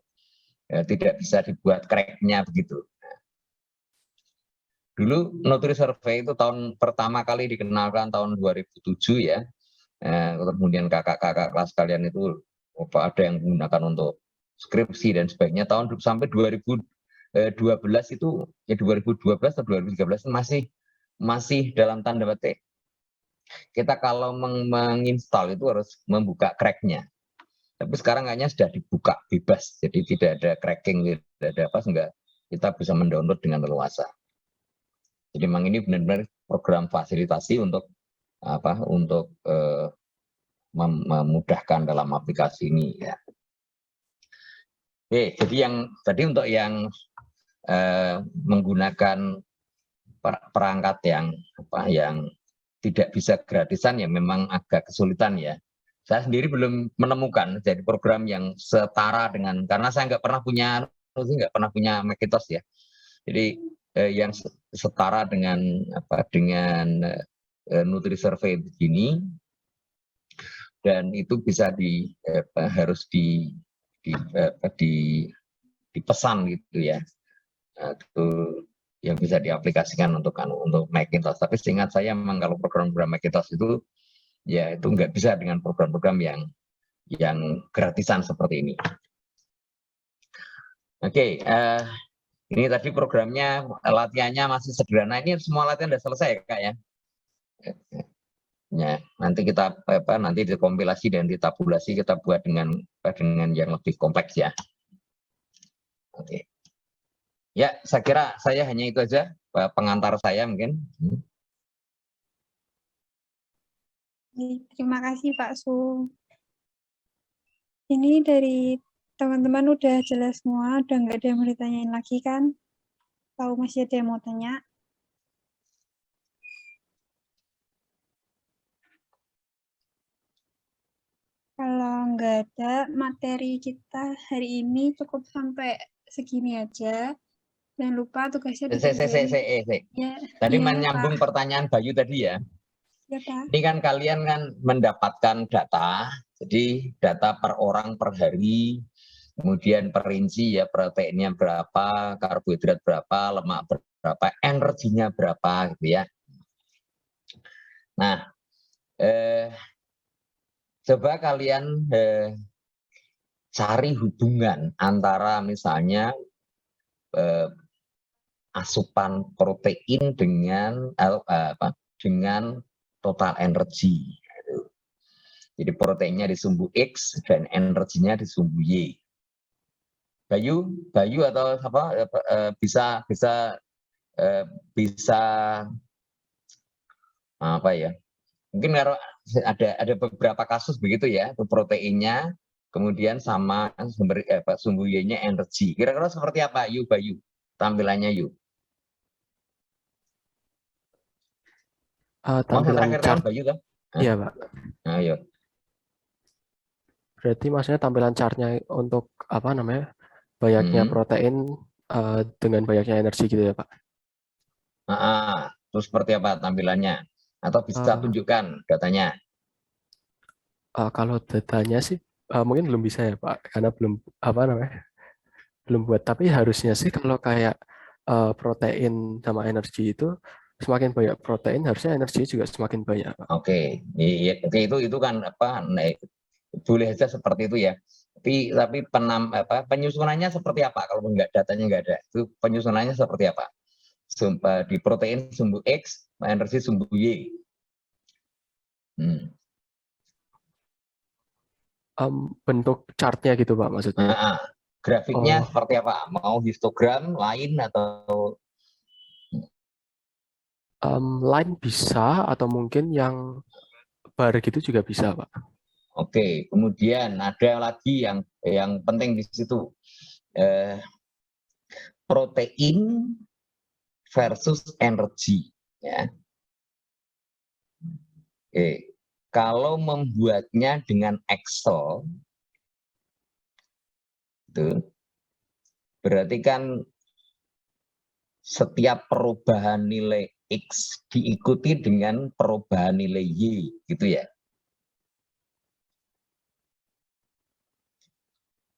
tidak bisa dibuat crack-nya begitu. Dulu NutriSurvey itu pertama kali dikenalkan tahun 2007 ya. Kemudian kakak-kakak kelas kalian itu ada yang menggunakan untuk skripsi dan sebagainya sampai 2012 itu ya 2012 atau 2013 masih dalam tanda petik. Kita kalau menginstal itu harus membuka crack-nya. Tapi sekarang kayaknya sudah dibuka bebas, jadi tidak ada cracking, tidak ada apa, sehingga kita bisa mendownload dengan leluasa. Jadi memang ini benar-benar program fasilitasi untuk memudahkan dalam aplikasi ini ya. Oke, jadi untuk yang menggunakan perangkat yang tidak bisa gratisan ya memang agak kesulitan ya. Saya sendiri belum menemukan jadi program yang setara dengan, karena saya nggak pernah punya Macintosh ya. Jadi yang setara dengan Nutri Survey begini, dan itu bisa harus dipesan gitu ya. Itu yang bisa diaplikasikan untuk Macintosh. Tapi seingat saya memang kalau program-program Macintosh itu ya itu nggak bisa dengan program-program yang gratisan seperti ini. Oke, ini tadi programnya, latihannya masih sederhana. Ini semua latihan sudah selesai Kak ya. Ya, nanti kita nanti dikompilasi dan ditabulasi, kita buat dengan yang lebih kompleks ya. Oke. Ya, saya kira saya hanya itu aja pengantar saya mungkin. Terima kasih Pak Su. Ini dari teman-teman udah jelas semua, udah nggak ada yang mau ditanyain lagi kan? Tahu masih ada yang mau tanya? Kalau nggak ada, materi kita hari ini cukup sampai segini aja. Jangan lupa tugasnya dikerjain. Ya, tadi iya, menyambung Pak. pertanyaan Bayu tadi ya. Ya, Pak. Ini kan kalian kan mendapatkan data, jadi data per orang per hari, kemudian perinci ya proteinnya berapa, karbohidrat berapa, lemak berapa, energinya berapa gitu ya. Nah, coba kalian cari hubungan antara misalnya asupan protein dengan total energi. Jadi proteinnya di sumbu X dan energinya di sumbu Y. Bayu atau apa bisa apa ya? Mungkin ada beberapa kasus begitu ya, itu proteinnya kemudian sama sumbu Y-nya energi. Kira-kira seperti apa Bayu? Tampilannya tampilan chart. Bayu kan? Iya, Pak. Nah, ayo. Berarti maksudnya tampilan chartnya untuk apa namanya? Banyaknya protein dengan banyaknya energi gitu ya, Pak. Terus seperti apa tampilannya? Atau bisa tunjukkan datanya? Kalau datanya sih mungkin belum bisa ya, Pak, karena belum buat. Tapi harusnya sih kalau kayak protein sama energi itu semakin banyak protein, harusnya energi juga semakin banyak, Pak. Oke, itu kan boleh saja seperti itu ya. Tapi penyusunannya seperti apa? Kalau datanya nggak ada, itu penyusunannya seperti apa? Di protein sumbu X, energi sumbu Y. Bentuk chartnya gitu Pak maksudnya? Grafiknya seperti apa? Mau histogram, line atau? Line bisa, atau mungkin yang bar gitu juga bisa Pak. Oke, kemudian ada lagi yang penting di situ. Protein versus energi ya. Oke, kalau membuatnya dengan Excel itu berarti kan setiap perubahan nilai X diikuti dengan perubahan nilai Y gitu ya.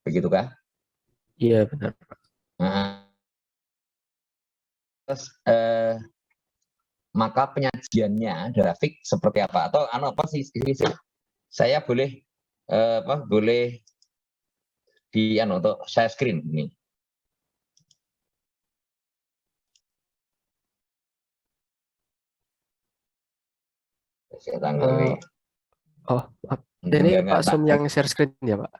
Begitukah? Iya benar Pak. Terus maka penyajiannya grafik seperti apa? Atau apa sih? Saya boleh boleh di untuk share screen ini. Saya tanggapi. Ini Pak Sum yang share screen ya, Pak?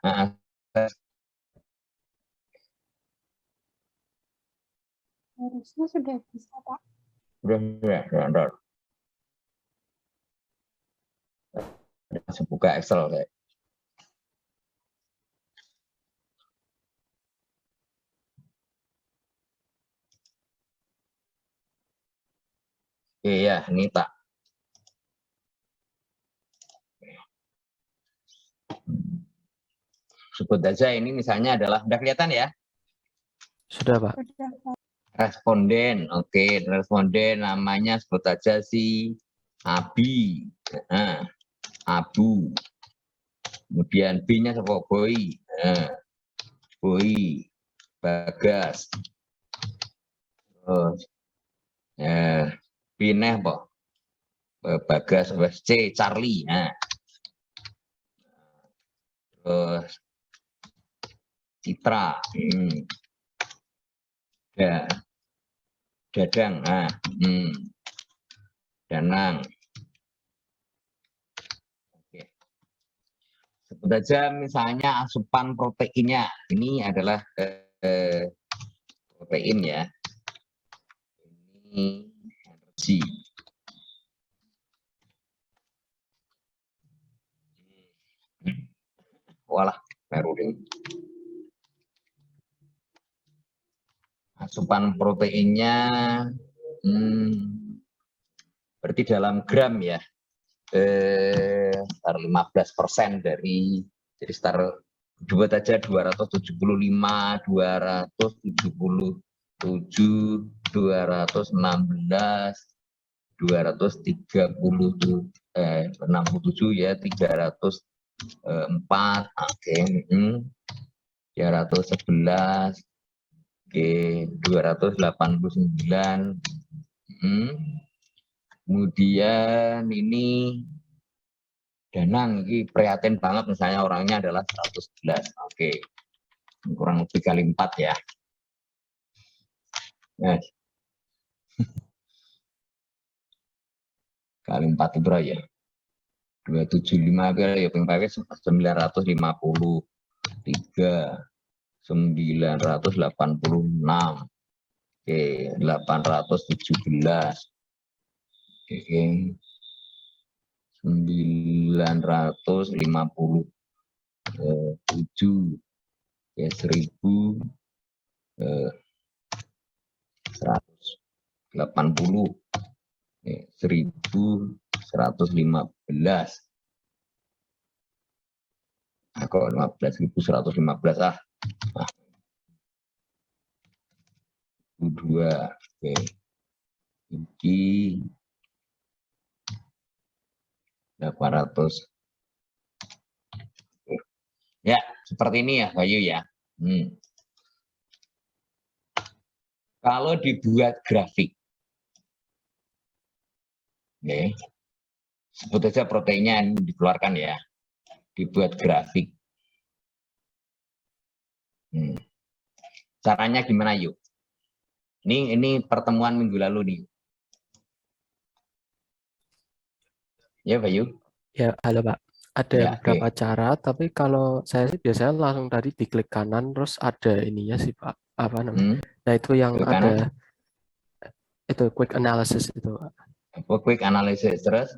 Harusnya sudah bisa, Pak. Sudah. Langsung buka Excel saya. Oke ya, ini tak. Sebut aja ini misalnya adalah, udah kelihatan ya? Sudah, Pak. Responden, oke, responden namanya sebut aja si Abi, Abu. Kemudian B-nya siapa? Boy, Boy, Bagas. Terus, Bineh, Pak. Bagas, C, Charlie. Terus Citra, ya, Dadang, Danang. Oke. Sebut aja misalnya asupan proteinnya. Ini adalah protein ya. Ini energi. Walah, baru deh. Asupan proteinnya berarti dalam gram ya, sekitar 15% dari, jadi sekitar buat aja 275, 277, 216, 267 ya, 304, oke, 311, oke, 289, kemudian ini Danang, ini prihatin banget misalnya orangnya adalah 111, oke, kurang lebih kali 4 ya. Yes. Kali 4 itu berapa ya? 275 ya, ping pakai 953, 986, oke, 817, oke, 957, ya 1180, 1115, kok 15.115 2, oke, ini 800, ya seperti ini ya Bayu ya. Kalau dibuat grafik, oke, sebut aja proteinnya ini dikeluarkan ya, dibuat grafik. Caranya gimana yuk? Ini pertemuan minggu lalu nih. Ya Bayu? Ya, halo Pak. Ada Ya, beberapa cara, tapi kalau saya sih biasanya langsung tadi diklik kanan, terus ada ininya sih Pak. Apa namanya? Nah itu yang Klik ada, kanan. itu quick analysis itu Pak. Quick analysis terus.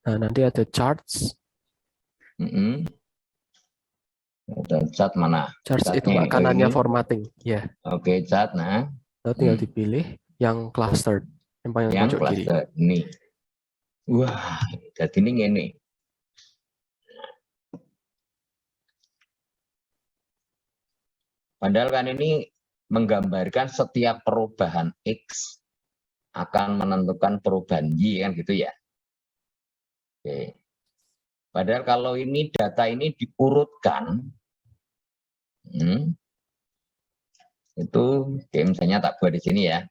Nah nanti ada charts. Ada chart mana? Charts itu Pak, kanannya formatting. Ya. Oke, chart. Nah, lalu tinggal dipilih yang clustered, yang paling pojok kiri. Ini. Wah, jadi ini. Padahal kan ini menggambarkan setiap perubahan X akan menentukan perubahan Y kan gitu ya. Oke. Padahal kalau ini data ini diurutkan, itu misalnya tak buat di sini ya.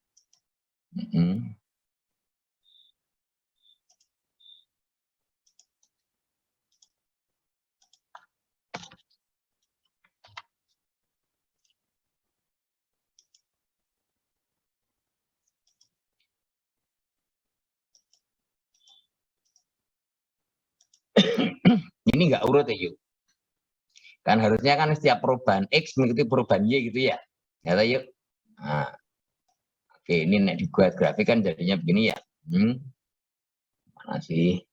Ini nggak urut ya, yuk. Kan harusnya kan setiap perubahan X mengikuti perubahan Y gitu ya. Ya, yuk. Nah, oke, ini nek dibuat grafik kan jadinya begini ya. Mana sih?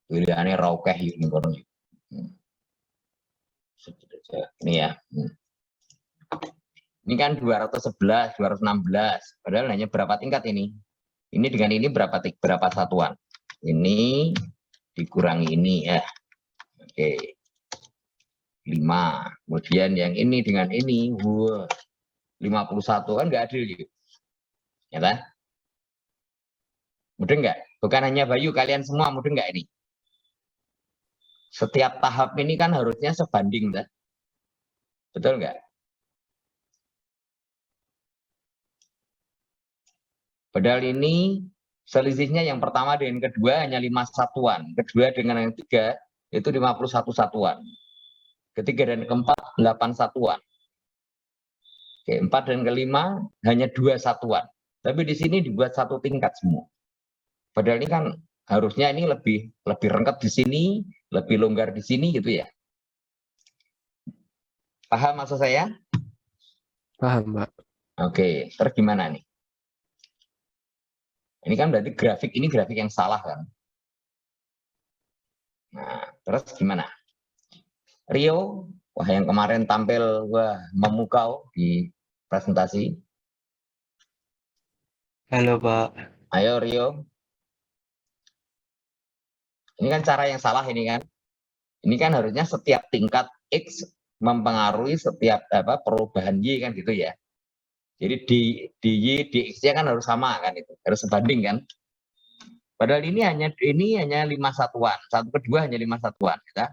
Pilihannya raukeh ini kono. Ini ya. Ini kan 211, 216. Padahal hanya berapa tingkat ini? Ini dengan ini berapa satuan? Ini dikurangi ini ya. Oke. 5. Kemudian yang ini dengan ini, 51 kan nggak adil gitu. Ya kan? Mudah nggak? Bukan hanya Bayu, kalian semua mudah nggak ini? Setiap tahap ini kan harusnya sebanding, kan? Betul nggak? Padahal ini selisihnya yang pertama dengan kedua hanya 5 satuan. Kedua dengan yang ketiga itu 51 satuan. Ketiga dan keempat 8 satuan. Oke, 4 dan kelima hanya 2 satuan. Tapi di sini dibuat satu tingkat semua. Padahal ini kan harusnya ini lebih rengket di sini, lebih longgar di sini gitu ya. Paham maksud saya? Paham, Mbak. Oke, terus gimana nih? Ini kan berarti grafik yang salah kan? Nah, terus gimana? Rio, wah yang kemarin tampil memukau di presentasi. Halo, Pak. Ayo Rio. Ini kan cara yang salah ini kan. Ini kan harusnya setiap tingkat X mempengaruhi setiap perubahan Y kan gitu ya. Jadi di Y, di X-nya kan harus sama kan itu, harus sebanding kan. Padahal ini hanya 5 satuan, satu kedua hanya 5 satuan. Gitu.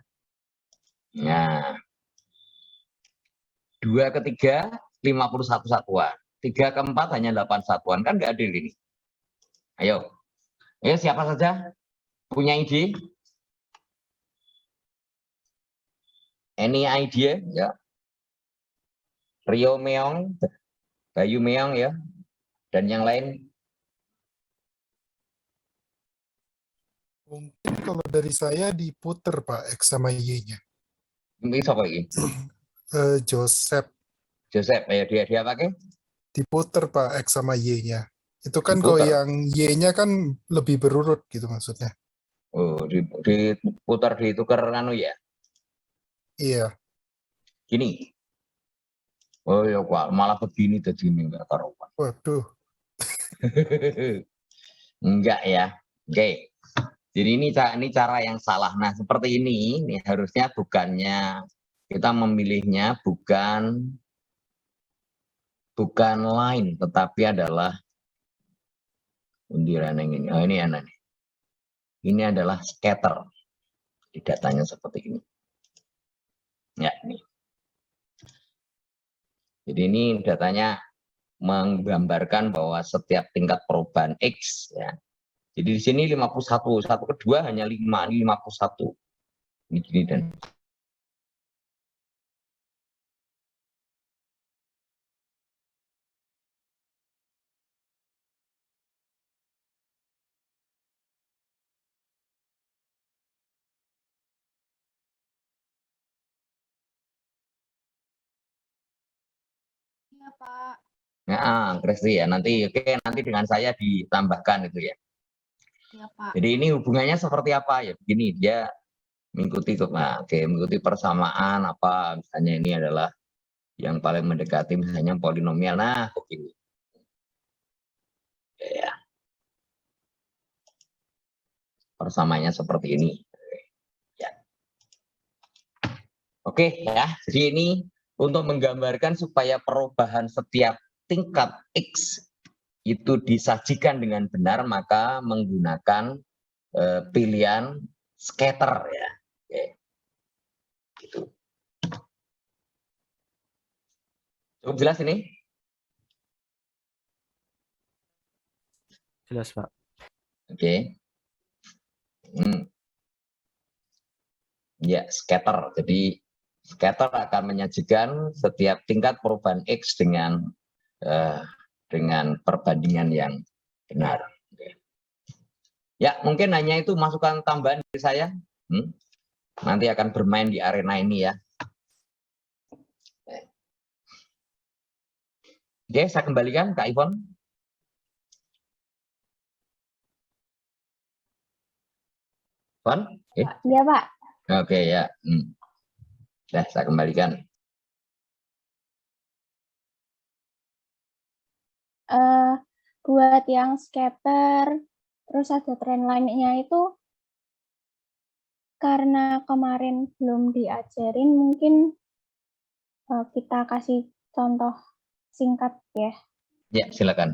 Nah, 2 ketiga 51 satuan, 3 keempat hanya 8 satuan, kan nggak adil ini. Ayo, siapa saja punya ide? Any idea? Ya. Rio Meong, Bayu Meong ya, dan yang lain. Mungkin kalau dari saya diputer Pak X sama Y-nya. Ini siapa ini? Joseph. Joseph, ya dia pakai? Diputer Pak X sama Y-nya. Itu kan kalau yang Y-nya kan lebih berurut gitu maksudnya. Oh, diputar ditukar anu ya? Iya. Gini. Oh ya Pak, malah begini tadi ini enggak karuan. Waduh. Enggak ya. Oke. Jadi ini cara yang salah. Nah, seperti ini harusnya bukannya kita memilihnya bukan line, tetapi adalah undiran yang ini. Oh, ini anak nih. Ini adalah scatter. Di datanya seperti ini. Ya, ini. Jadi ini datanya menggambarkan bahwa setiap tingkat perubahan X ya. Jadi di sini 51, satu kedua hanya 5, ini 51. Ini gini dan Iya, Pak. nah, Kristi ya, nanti dengan saya ditambahkan itu ya. Iya, Pak. Jadi ini hubungannya seperti apa ya? Begini, dia mengikuti mengikuti persamaan apa misalnya ini adalah yang paling mendekati misalnya polinomial. Nah, begini. Ya. Persamaannya seperti ini. Ya. Oke ya. Jadi ini untuk menggambarkan supaya perubahan setiap tingkat X itu disajikan dengan benar, maka menggunakan pilihan scatter ya. Oke. Gitu. Cukup jelas ini? Jelas, Pak. Oke. Ya, scatter. Jadi scatter akan menyajikan setiap tingkat perubahan X dengan perbandingan yang benar. Oke. Ya, mungkin hanya itu masukan tambahan dari saya. nanti akan bermain di arena ini ya. Oke, saya kembalikan Kak Ivon. Ivon? Iya, Pak. Oke ya. Nah, saya kembalikan. Buat yang scatter, terus ada trend line-nya itu, karena kemarin belum diajarin, mungkin kita kasih contoh singkat ya. Ya, silakan.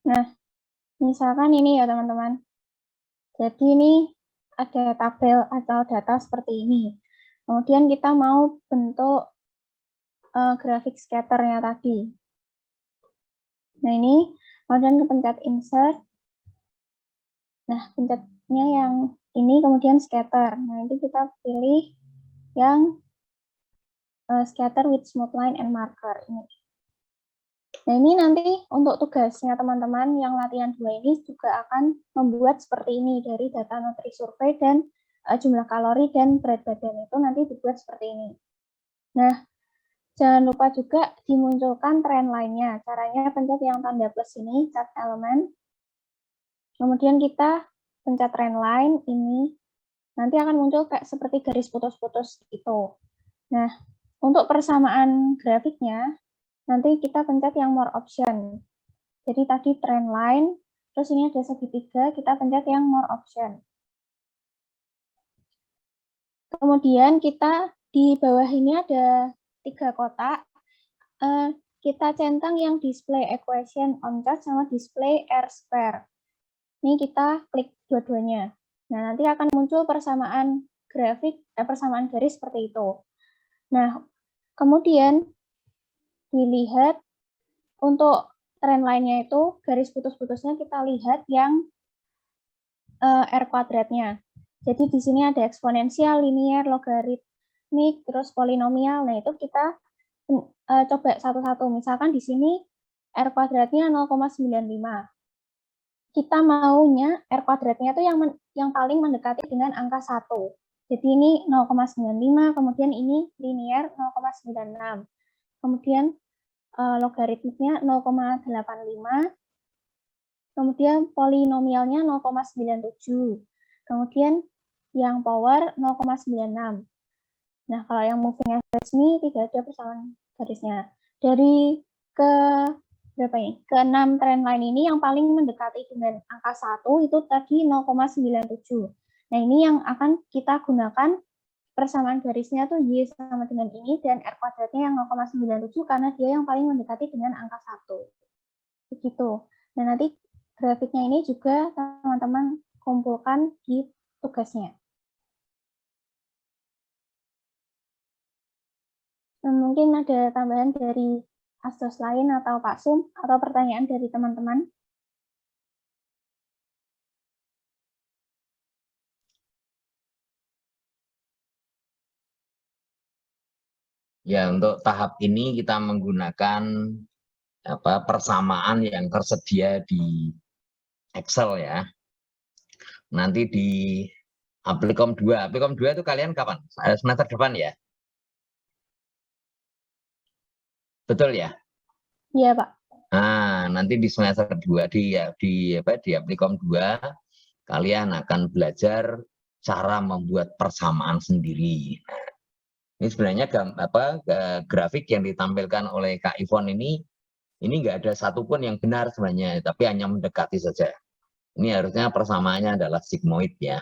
Nah, misalkan ini ya teman-teman. Jadi ini ada tabel atau data seperti ini. Kemudian kita mau bentuk grafik scatternya tadi. Nah ini, kemudian kepencet insert. Nah, pencetnya yang ini, kemudian scatter. Nah, nanti kita pilih yang scatter with smooth line and marker. Ini. Nah, ini nanti untuk tugasnya teman-teman yang latihan 2 ini juga akan membuat seperti ini dari data Nutri Survey dan jumlah kalori dan berat badan itu nanti dibuat seperti ini. Nah, jangan lupa juga dimunculkan trend line-nya. Caranya pencet yang tanda plus ini, chart element. Kemudian kita pencet trend line ini, nanti akan muncul kayak seperti garis putus-putus itu. Nah, untuk persamaan grafiknya, nanti kita pencet yang more option. Jadi tadi trend line, terus ini ada segitiga, kita pencet yang more option. Kemudian kita di bawah ini ada 3 kotak. Kita centang yang display equation on chart sama display R square. Ini kita klik dua-duanya. Nah, nanti akan muncul persamaan grafik, persamaan garis seperti itu. Nah, kemudian dilihat untuk trend line-nya itu, garis putus-putusnya kita lihat yang R kuadratnya. Jadi di sini ada eksponensial, linear, logaritmik, terus polinomial. Nah, itu kita coba satu-satu. Misalkan di sini R kuadratnya 0,95. Kita maunya R kuadratnya itu yang paling mendekati dengan angka 1. Jadi ini 0,95, kemudian ini linear 0,96. Kemudian logaritmiknya 0,85. Kemudian polinomialnya 0,97. Kemudian yang power 0,96. Nah, kalau yang moving average ini tidak ada persamaan garisnya. Dari ke berapa ini? Ke-6 trendline ini yang paling mendekati dengan angka 1 itu tadi 0,97. Nah, ini yang akan kita gunakan persamaan garisnya tuh Y sama dengan ini dan R kuadratnya yang 0,97 karena dia yang paling mendekati dengan angka 1. Begitu. Dan nanti grafiknya ini juga teman-teman kumpulkan di tugasnya. Dan mungkin ada tambahan dari Astos lain atau Pak Sum atau pertanyaan dari teman-teman. Ya, untuk tahap ini kita menggunakan persamaan yang tersedia di Excel ya. Nanti di Applikom 2. Applikom 2 itu kalian kapan? Semester depan ya? Betul ya? Iya, Pak. Nah, nanti di semester 2 di Applikom 2 kalian akan belajar cara membuat persamaan sendiri. Nah, ini sebenarnya grafik yang ditampilkan oleh Kak Ivon ini nggak ada satupun yang benar sebenarnya, tapi hanya mendekati saja. Ini harusnya persamaannya adalah sigmoid ya.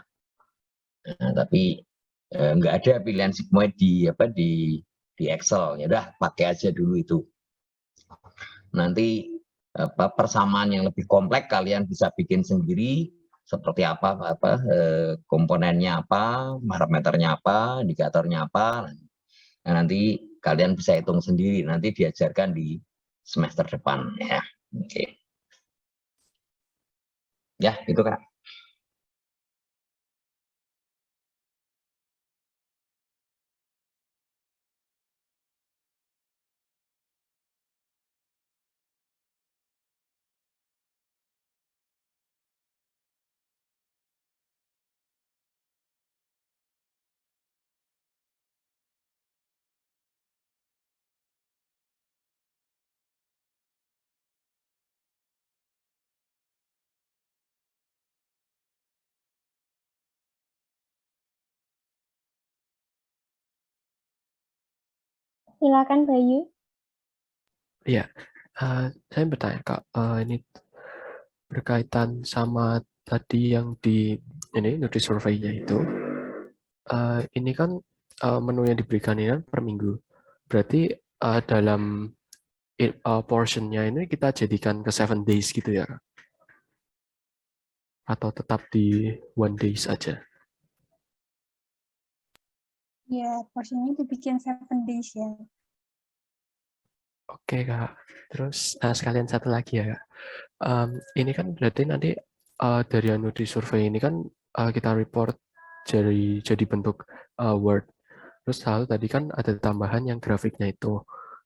Nah, tapi nggak ada pilihan sigmoid di Excel. Ya udah pakai aja dulu itu. Nanti persamaan yang lebih kompleks kalian bisa bikin sendiri seperti apa komponennya apa, parameternya apa, indikatornya apa. Nah, nanti kalian bisa hitung sendiri. Nanti diajarkan di semester depan ya. Oke. Ya, itu Kak. Silakan Bayu. Iya, saya bertanya Kak, ini berkaitan sama tadi yang di ini Nutri Survey-nya itu, ini kan menu yang diberikan ini per minggu. Berarti dalam portion-nya ini kita jadikan ke 7 days gitu ya? Atau tetap di 1 days aja? Ya, porsinya dibikin 7 days ya. Oke Kak, terus sekalian satu lagi ya Kak. Ini kan berarti nanti dari Nutri Survey ini kan kita report jadi bentuk Word. Terus lalu tadi kan ada tambahan yang grafiknya itu.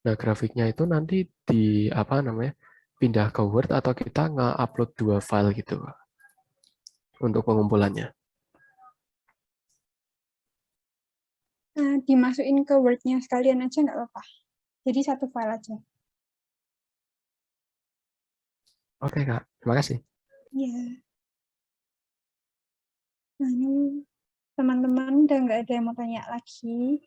Nah grafiknya itu nanti di pindah ke Word atau kita nge-upload 2 file gitu Kak, untuk pengumpulannya. Dimasukin ke Word-nya sekalian aja nggak apa-apa. Jadi satu file aja. Oke Kak, terima kasih. Iya. Nah, ini teman-teman udah nggak ada yang mau tanya lagi.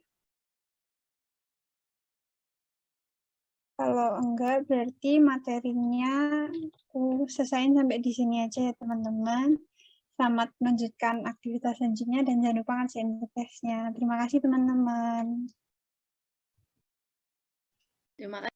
Kalau enggak, berarti materinya aku selesaiin sampai di sini aja ya teman-teman. Selamat melanjutkan aktivitas selanjutnya dan jangan lupa ngerjain tugasnya. Terima kasih teman-teman. Terima kasih.